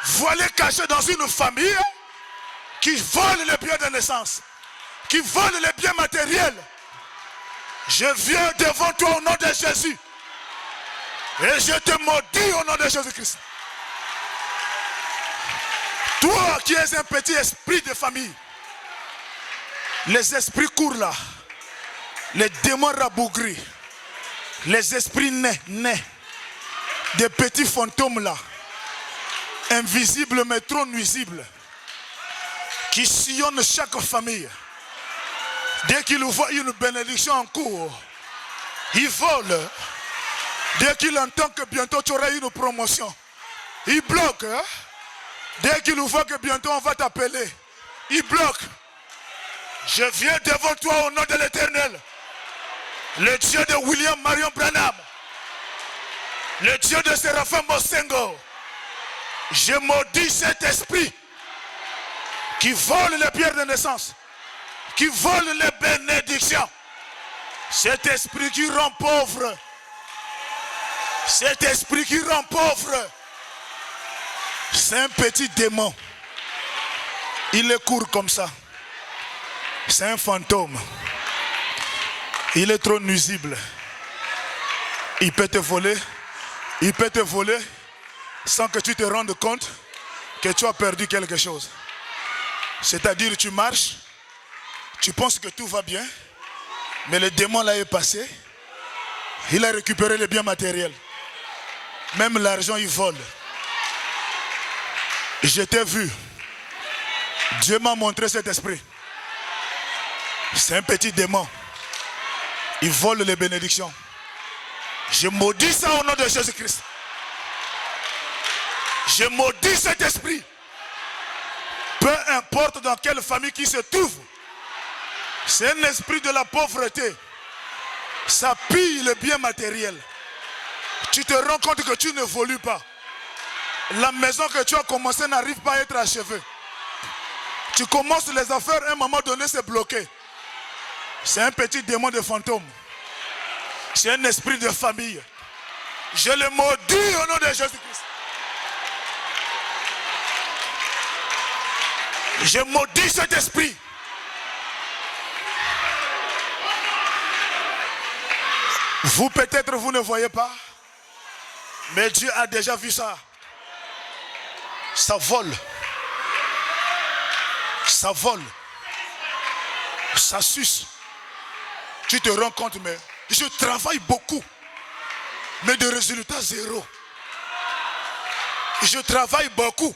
voilé caché dans une famille qui vole les biens de naissance, qui vole les biens matériels. Je viens devant toi au nom de Jésus et je te maudis au nom de Jésus-Christ. Toi qui es un petit esprit de famille, les esprits courts là, les démons rabougris, les esprits nés, des petits fantômes là, invisibles mais trop nuisibles, qui sillonne chaque famille. Dès qu'il voit une bénédiction en cours, il vole. Dès qu'il entend que bientôt tu auras une promotion, il bloque. Hein? Dès qu'il voit que bientôt on va t'appeler, il bloque. Je viens devant toi au nom de l'Éternel, le Dieu de William Marion Branham, le Dieu de Séraphin Mosengo. Je maudis cet esprit qui vole les pierres de naissance, qui vole les bénédictions. Cet esprit qui rend pauvre, cet esprit qui rend pauvre, c'est un petit démon. Il est court comme ça. C'est un fantôme. Il est trop nuisible. Il peut te voler. Il peut te voler sans que tu te rendes compte que tu as perdu quelque chose. C'est-à-dire tu marches, tu penses que tout va bien, mais le démon là est passé. Il a récupéré les biens matériels. Même l'argent il vole. Je t'ai vu. Dieu m'a montré cet esprit. C'est un petit démon. Il vole les bénédictions. Je maudis ça au nom de Jésus-Christ. Je maudis cet esprit. Peu importe dans quelle famille qui se trouve. C'est un esprit de la pauvreté. Ça pille le bien matériel. Tu te rends compte que tu n'évolues pas. La maison que tu as commencé n'arrive pas à être achevée. Tu commences les affaires, à un moment donné, c'est bloqué. C'est un petit démon de fantôme. C'est un esprit de famille. Je le maudis au nom de Jésus-Christ. Je maudis cet esprit. Vous peut-être vous ne voyez pas, mais Dieu a déjà vu ça. Ça vole. Ça vole. Ça suce. Tu te rends compte, mais je travaille beaucoup, mais de résultats zéro. Je travaille beaucoup,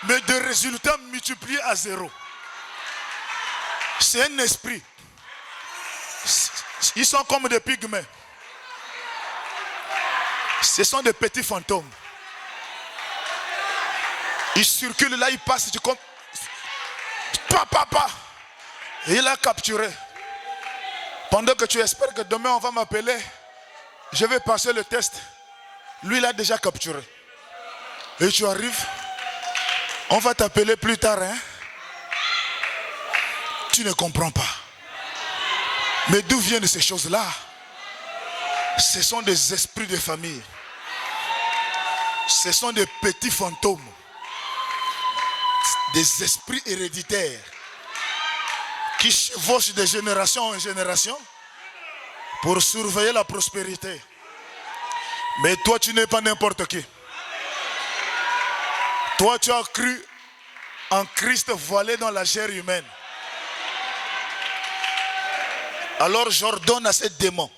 mais de résultats multipliés à zéro. C'est un esprit. Ils sont comme des pygmées. Ce sont des petits fantômes. Ils circulent là, ils passent, tu comptes. Papa. Et il a capturé. Pendant que tu espères que demain on va m'appeler, je vais passer le test. Lui, il a déjà capturé. Et tu arrives, on va t'appeler plus tard. Hein? Tu ne comprends pas. Mais d'où viennent ces choses-là? Ce sont des esprits de famille. Ce sont des petits fantômes. Des esprits héréditaires qui chevauchent de génération en génération pour surveiller la prospérité. Mais toi, tu n'es pas n'importe qui. Toi, tu as cru en Christ voilé dans la chair humaine. Alors j'ordonne à ce démon.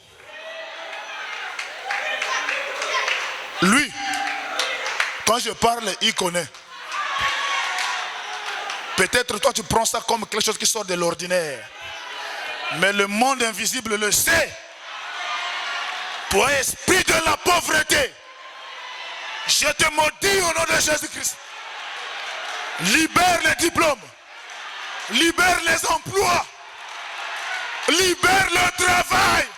Lui, quand je parle, il connaît. Peut-être toi tu prends ça comme quelque chose qui sort de l'ordinaire. Mais le monde invisible le sait. Toi, esprit de la pauvreté, je te maudis au nom de Jésus-Christ. Libère les diplômes. Libère les emplois. Libère le travail.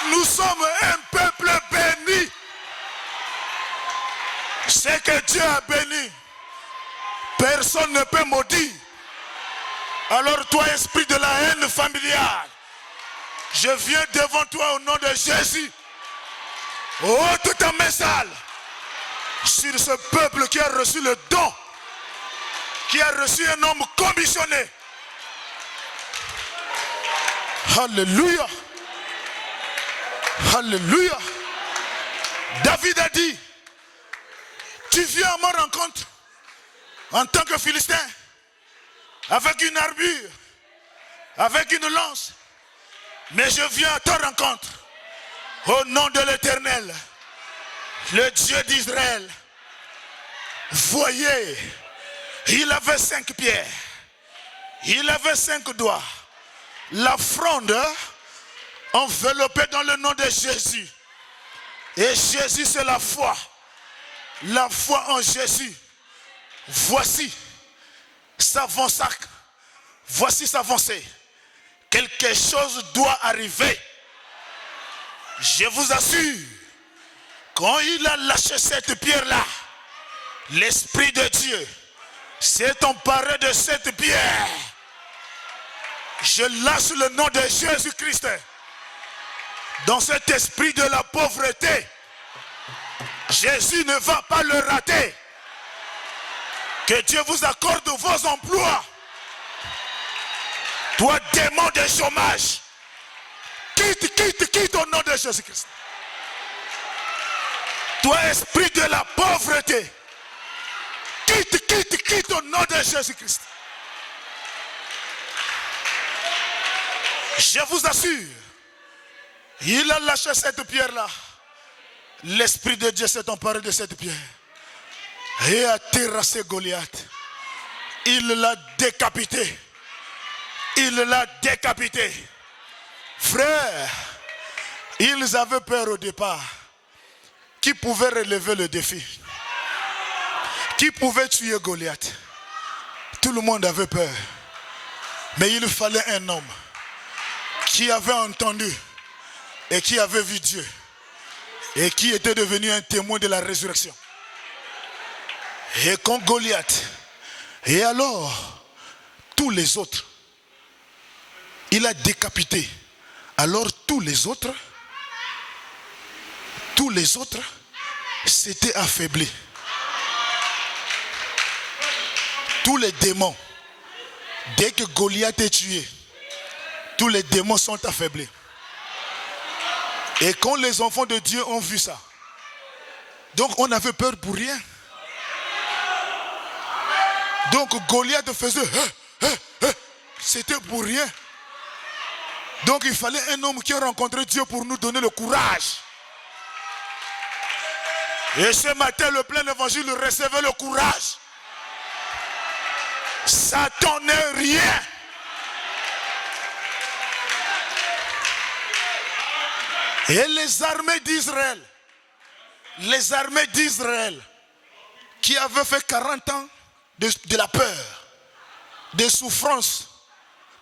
Nous sommes un peuple béni. C'est que Dieu a béni. Personne ne peut maudire. Alors toi, esprit de la haine familiale, je viens devant toi au nom de Jésus. Ôte ta main sale sur ce peuple qui a reçu le don, qui a reçu un homme commissionné. Alléluia. Alléluia. David a dit, tu viens à ma rencontre en tant que Philistin, avec une armure, avec une lance, mais je viens à ta rencontre au nom de l'Éternel, le Dieu d'Israël. Voyez, Il avait 5 pieds. Il avait 5 doigts. La fronde enveloppée dans le nom de Jésus. Et Jésus, c'est la foi. La foi en Jésus. Voici sa avancée. Quelque chose doit arriver. Je vous assure, quand il a lâché cette pierre-là, l'Esprit de Dieu s'est emparé de cette pierre. Je lâche le nom de Jésus-Christ dans cet esprit de la pauvreté. Jésus ne va pas le rater. Que Dieu vous accorde vos emplois. Toi, démon de chômage, quitte au nom de Jésus-Christ. Toi, esprit de la pauvreté, quitte au nom de Jésus-Christ. Je vous assure, il a lâché cette pierre-là. L'Esprit de Dieu s'est emparé de cette pierre et a terrassé Goliath. Il l'a décapité. Frère, ils avaient peur au départ. Qui pouvait relever le défi? Qui pouvait tuer Goliath? Tout le monde avait peur. Mais il fallait un homme qui avait entendu et qui avait vu Dieu et qui était devenu un témoin de la résurrection. Et quand Goliath, et alors tous les autres, il a décapité. Alors tous les autres s'étaient affaiblis. Tous les démons, dès que Goliath est tué, tous les démons sont affaiblis. Et quand les enfants de Dieu ont vu ça, donc on avait peur pour rien. Donc Goliath faisait c'était pour rien. Donc il fallait un homme qui a rencontré Dieu pour nous donner le courage. Et ce matin, le plein évangile recevait le courage. Satan n'est rien. Et les armées d'Israël, qui avaient fait 40 ans de la peur, des souffrances,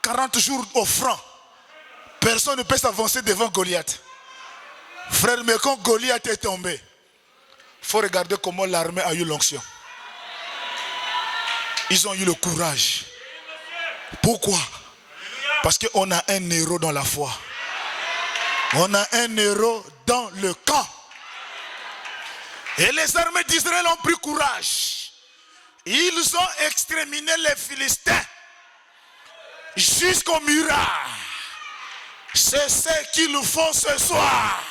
40 jours au franc, personne ne peut s'avancer devant Goliath. Frère, mais quand Goliath est tombé, il faut regarder comment l'armée a eu l'onction. Ils ont eu le courage. Pourquoi? Parce qu'on a un héros dans la foi. On a un héros dans le camp. Et les armées d'Israël ont pris courage. Ils ont exterminé les Philistins jusqu'au miracle. C'est ce qu'ils nous font ce soir.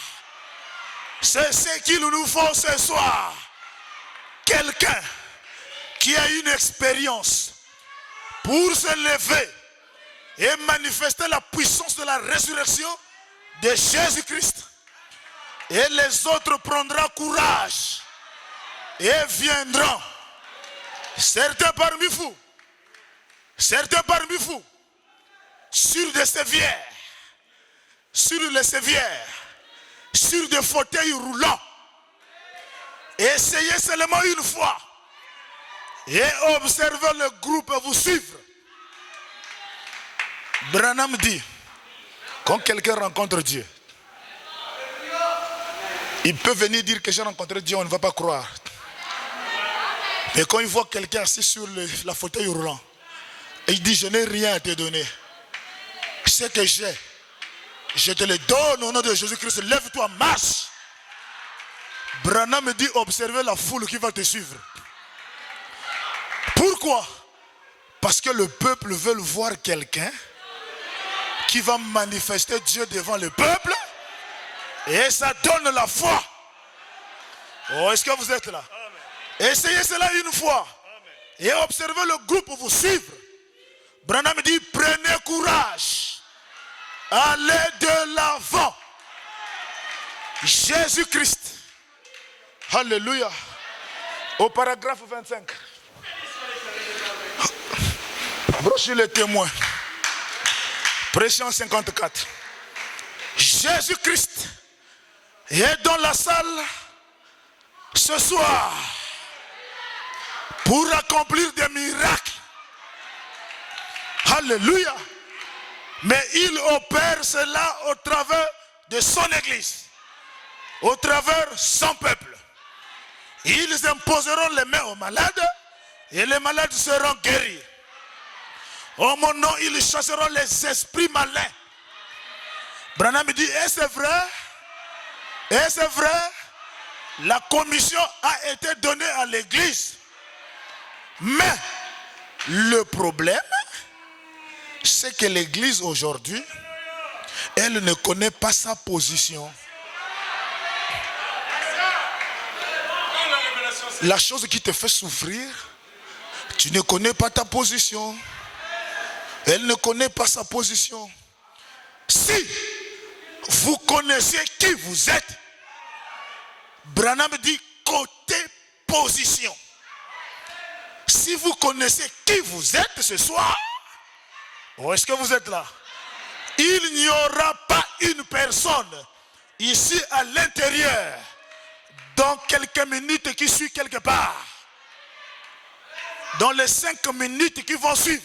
C'est ce qu'ils nous font ce soir. Quelqu'un qui a une expérience pour se lever et manifester la puissance de la résurrection de Jésus-Christ. Et les autres prendront courage et viendront. Certains parmi vous, sur des sévières, sur des fauteuils roulants, essayez seulement une fois et observez le groupe vous suivre. Branham dit, quand quelqu'un rencontre Dieu, il peut venir dire que j'ai rencontré Dieu, on ne va pas croire. Mais quand il voit quelqu'un assis sur la fauteuil roulant, il dit, je n'ai rien à te donner. Ce que j'ai, je te le donne au nom de Jésus-Christ. Lève-toi, marche. Branham me dit, observez la foule qui va te suivre. Pourquoi? Parce que le peuple veut voir quelqu'un qui va manifester Dieu devant le peuple. Et ça donne la foi. Oh, est-ce que vous êtes là? Essayez cela une fois. Et observez le groupe vous suivre. Branham dit, prenez courage. Allez de l'avant. Jésus-Christ. Alléluia. Au paragraphe 25. Brochure les témoins. Pression 54. Jésus-Christ est dans la salle ce soir pour accomplir des miracles. Alléluia. Mais il opère cela au travers de son église, au travers de son peuple. Ils imposeront les mains aux malades et les malades seront guéris. Au mon nom, ils chasseront les esprits malins. Branham dit, et c'est vrai, la commission a été donnée à l'église. Mais le problème, c'est que l'église aujourd'hui, elle ne connaît pas sa position. La chose qui te fait souffrir, tu ne connais pas ta position. Elle ne connaît pas sa position. Si vous connaissez qui vous êtes, Branham dit côté position. Si vous connaissez qui vous êtes ce soir, où est-ce que vous êtes là? Il n'y aura pas une personne ici à l'intérieur dans quelques minutes qui suit quelque part. Dans les 5 minutes qui vont suivre.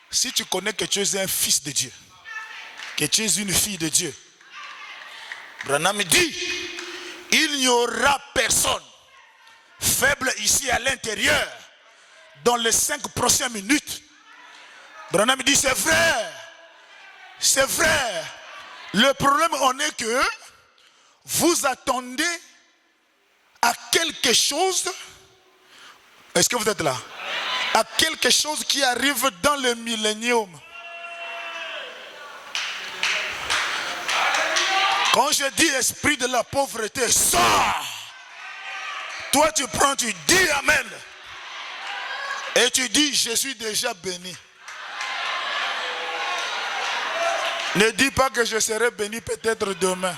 Si tu connais que tu es un fils de Dieu, que tu es une fille de Dieu, Branham dit, il n'y aura personne faible ici à l'intérieur dans les 5 prochaines minutes. Branham dit, c'est vrai, c'est vrai. Le problème en est que vous attendez à quelque chose. Est-ce que vous êtes là? À quelque chose qui arrive dans le millénium. Quand je dis esprit de la pauvreté, sors. Toi tu prends, tu dis amen. Et tu dis, je suis déjà béni. Ne dis pas que je serai béni peut-être demain.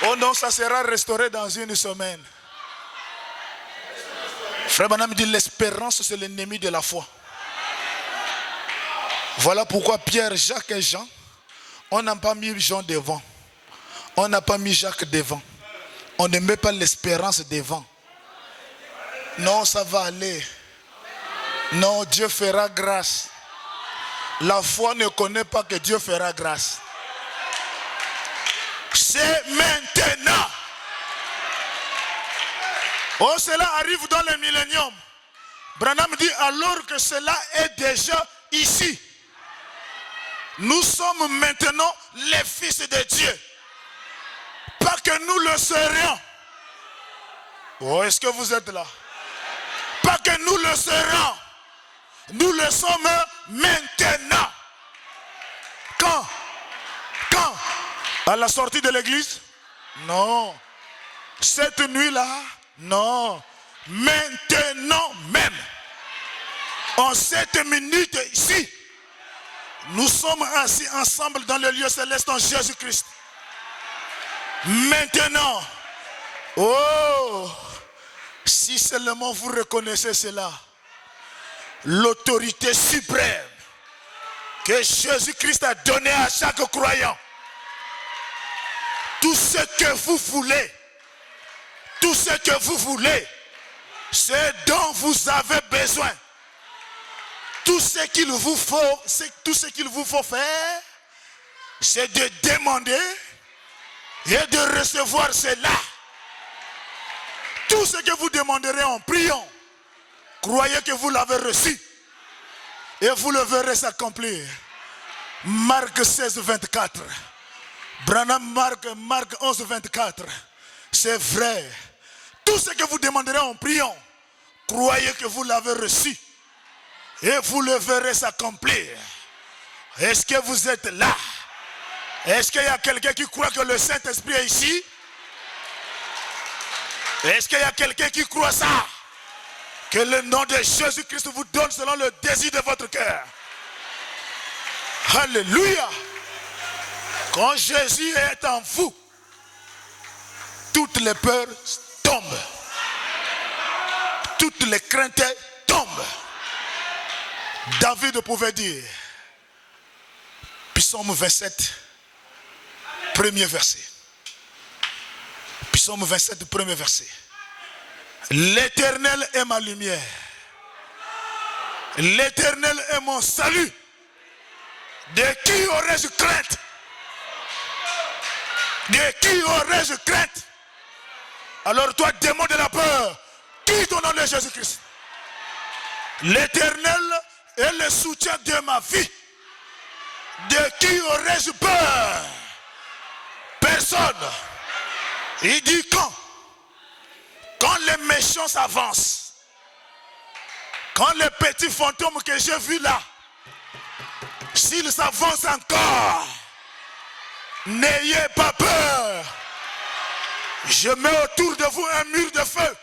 Oh non, ça sera restauré dans une semaine. Frère Branham dit, l'espérance c'est l'ennemi de la foi. Voilà pourquoi Pierre, Jacques et Jean, on n'a pas mis Jean devant. On n'a pas mis Jacques devant. On ne met pas l'espérance devant. Non, ça va aller. Non, Dieu fera grâce. La foi ne connaît pas que Dieu fera grâce. C'est maintenant. Oh, cela arrive dans le millénium. Branham dit alors que cela est déjà ici. Nous sommes maintenant les fils de Dieu. Pas que nous le serions. Oh, est-ce que vous êtes là? Pas que nous le serons. Nous le sommes maintenant. Quand? Quand? À la sortie de l'église? Non. Cette nuit-là? Non. Maintenant même. En cette minute ici, nous sommes assis ensemble dans le lieu céleste en Jésus-Christ. Maintenant. Oh, si seulement vous reconnaissez cela. L'autorité suprême que Jésus-Christ a donnée à chaque croyant. Tout ce que vous voulez, tout ce que vous voulez, ce dont vous avez besoin, tout ce qu'il vous faut faire, c'est de demander et de recevoir cela. Tout ce que vous demanderez en priant, croyez que vous l'avez reçu et vous le verrez s'accomplir. Marc 16, 24. Branham Marc 11, 24. C'est vrai. Tout ce que vous demanderez en priant, croyez que vous l'avez reçu et vous le verrez s'accomplir. Est-ce que vous êtes là? Est-ce qu'il y a quelqu'un qui croit que le Saint-Esprit est ici? Est-ce qu'il y a quelqu'un qui croit ça? Que le nom de Jésus-Christ vous donne selon le désir de votre cœur. Alléluia. Quand Jésus est en vous, toutes les peurs tombent. toutes les craintes tombent. David pouvait dire, Psaume 27, premier verset. Psaume 27, premier verset. L'Éternel est ma lumière. L'Éternel est mon salut. De qui aurais-je crainte? De qui aurais-je crainte? Alors toi, démon de la peur, quitte au nom de Jésus-Christ. L'Éternel est le soutien de ma vie. De qui aurais-je peur? Personne. Il dit quand les méchants s'avancent, quand les petits fantômes que j'ai vus là, s'ils s'avancent encore, n'ayez pas peur. Je mets autour de vous un mur de feu.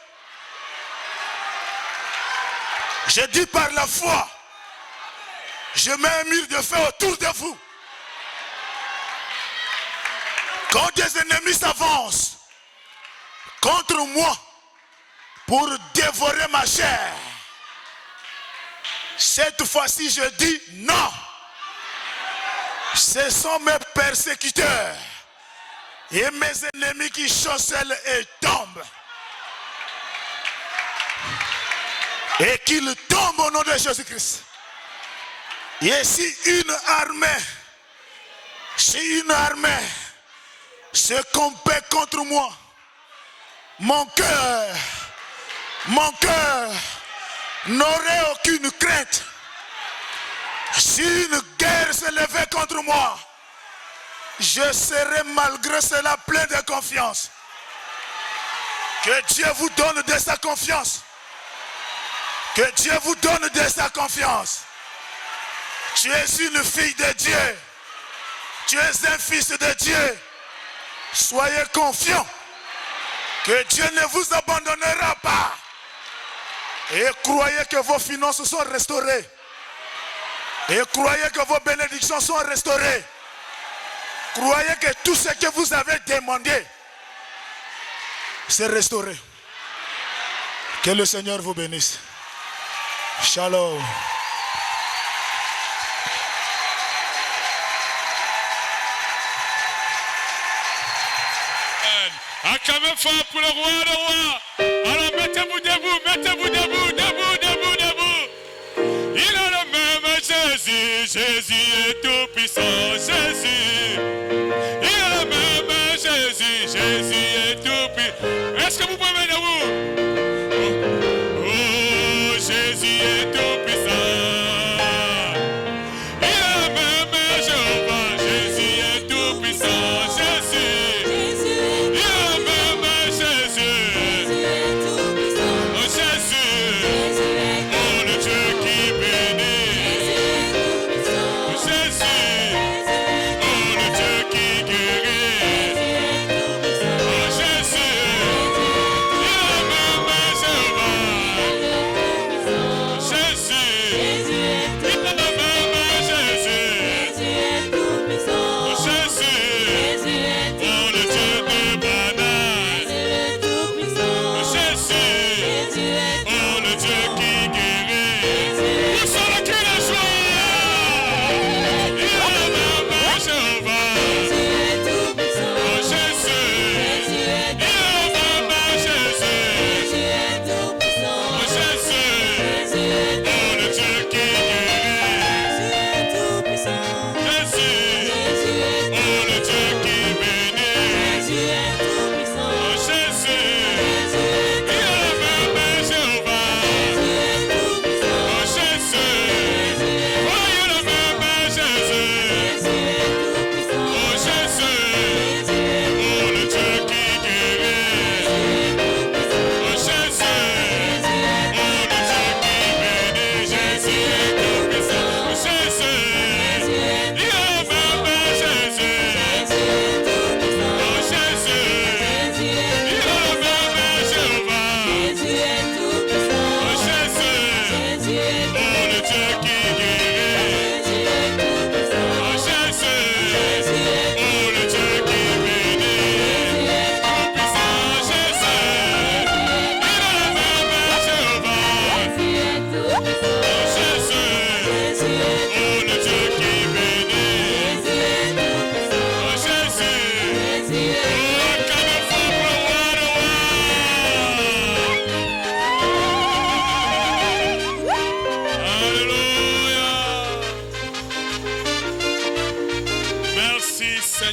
Je dis par la foi, je mets un mur de feu autour de vous. Quand des ennemis s'avancent contre moi pour dévorer ma chair, cette fois-ci je dis non. Ce sont mes persécuteurs et mes ennemis qui chancellent et tombent. Et qu'ils tombent au nom de Jésus-Christ. Et si une armée se compète contre moi, mon cœur n'aurait aucune crainte. Si une guerre se levait contre moi, je serai malgré cela plein de confiance. Que Dieu vous donne de sa confiance. Que Dieu vous donne de sa confiance. Tu es une fille de Dieu. Tu es un fils de Dieu. Soyez confiants que Dieu ne vous abandonnera pas. Et croyez que vos finances sont restaurées. Et croyez que vos bénédictions sont restaurées. Croyez que tout ce que vous avez demandé, c'est restauré. Que le Seigneur vous bénisse. Shalom. Acclamez fort pour le roi, le roi. Alors mettez-vous debout, mettez-vous debout, debout, debout, debout. Il a le même Jésus, Jésus est tout puissant, Jésus. Il a le même Jésus, Jésus est tout puissant. Est-ce que vous pouvez mettre debout? Oh, Jésus est tout puissant. Il a le même Jéhovah, Jésus est tout puissant, Jésus.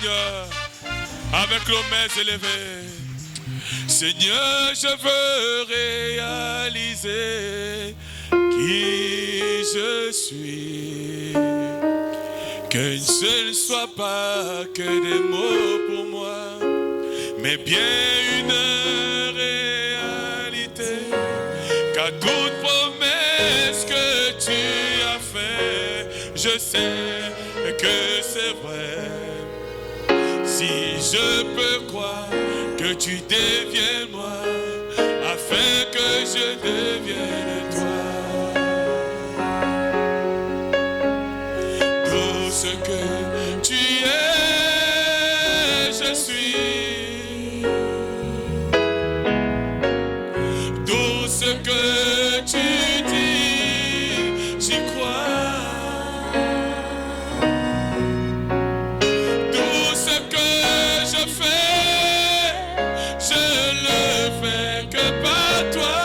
Seigneur, avec nos mains élevées. Seigneur, je veux réaliser qui je suis. Que ce ne soit pas que des mots pour moi, mais bien une réalité. Car toute promesse que tu as faite, je sais que c'est vrai. Si je peux croire que tu deviennes moi, afin que je devienne toi. Tout ce que tu es, je suis. Tout ce que tu dis, j'y crois. Tout ce que je fais, je le fais que par toi.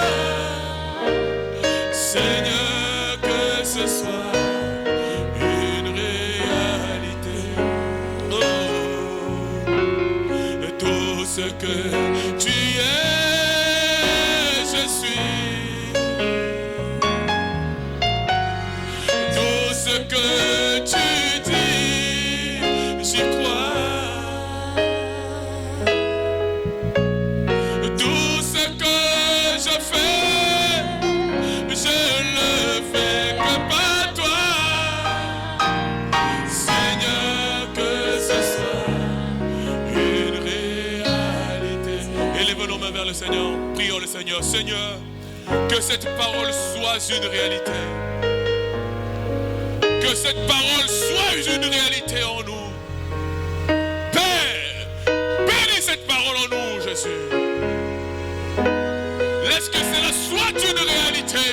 Seigneur, que ce soit une réalité. Oh, tout ce que tu es, je suis. Tout ce que tu dis, j'y crois. Tout ce que je fais, je le fais que par toi. Seigneur, que ce soit une réalité. Élevons nos mains vers le Seigneur. Prions le Seigneur. Seigneur, que cette parole soit une réalité. Que cette parole soit une réalité en nous. Père, bénis cette parole en nous, Jésus. Laisse que cela soit une réalité.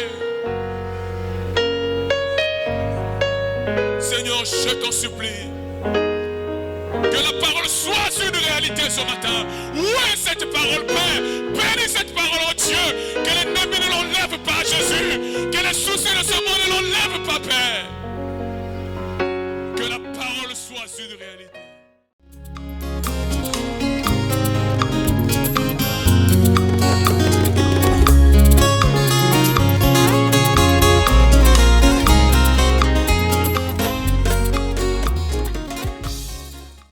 Seigneur, je t'en supplie. Que la parole soit une réalité ce matin. Où est cette parole, Père? Bénis cette parole, oh Dieu. Que l'ennemi ne l'enlève pas, Jésus. Que les soucis de ce monde ne l'enlèvent pas, Père. Que la parole soit une réalité.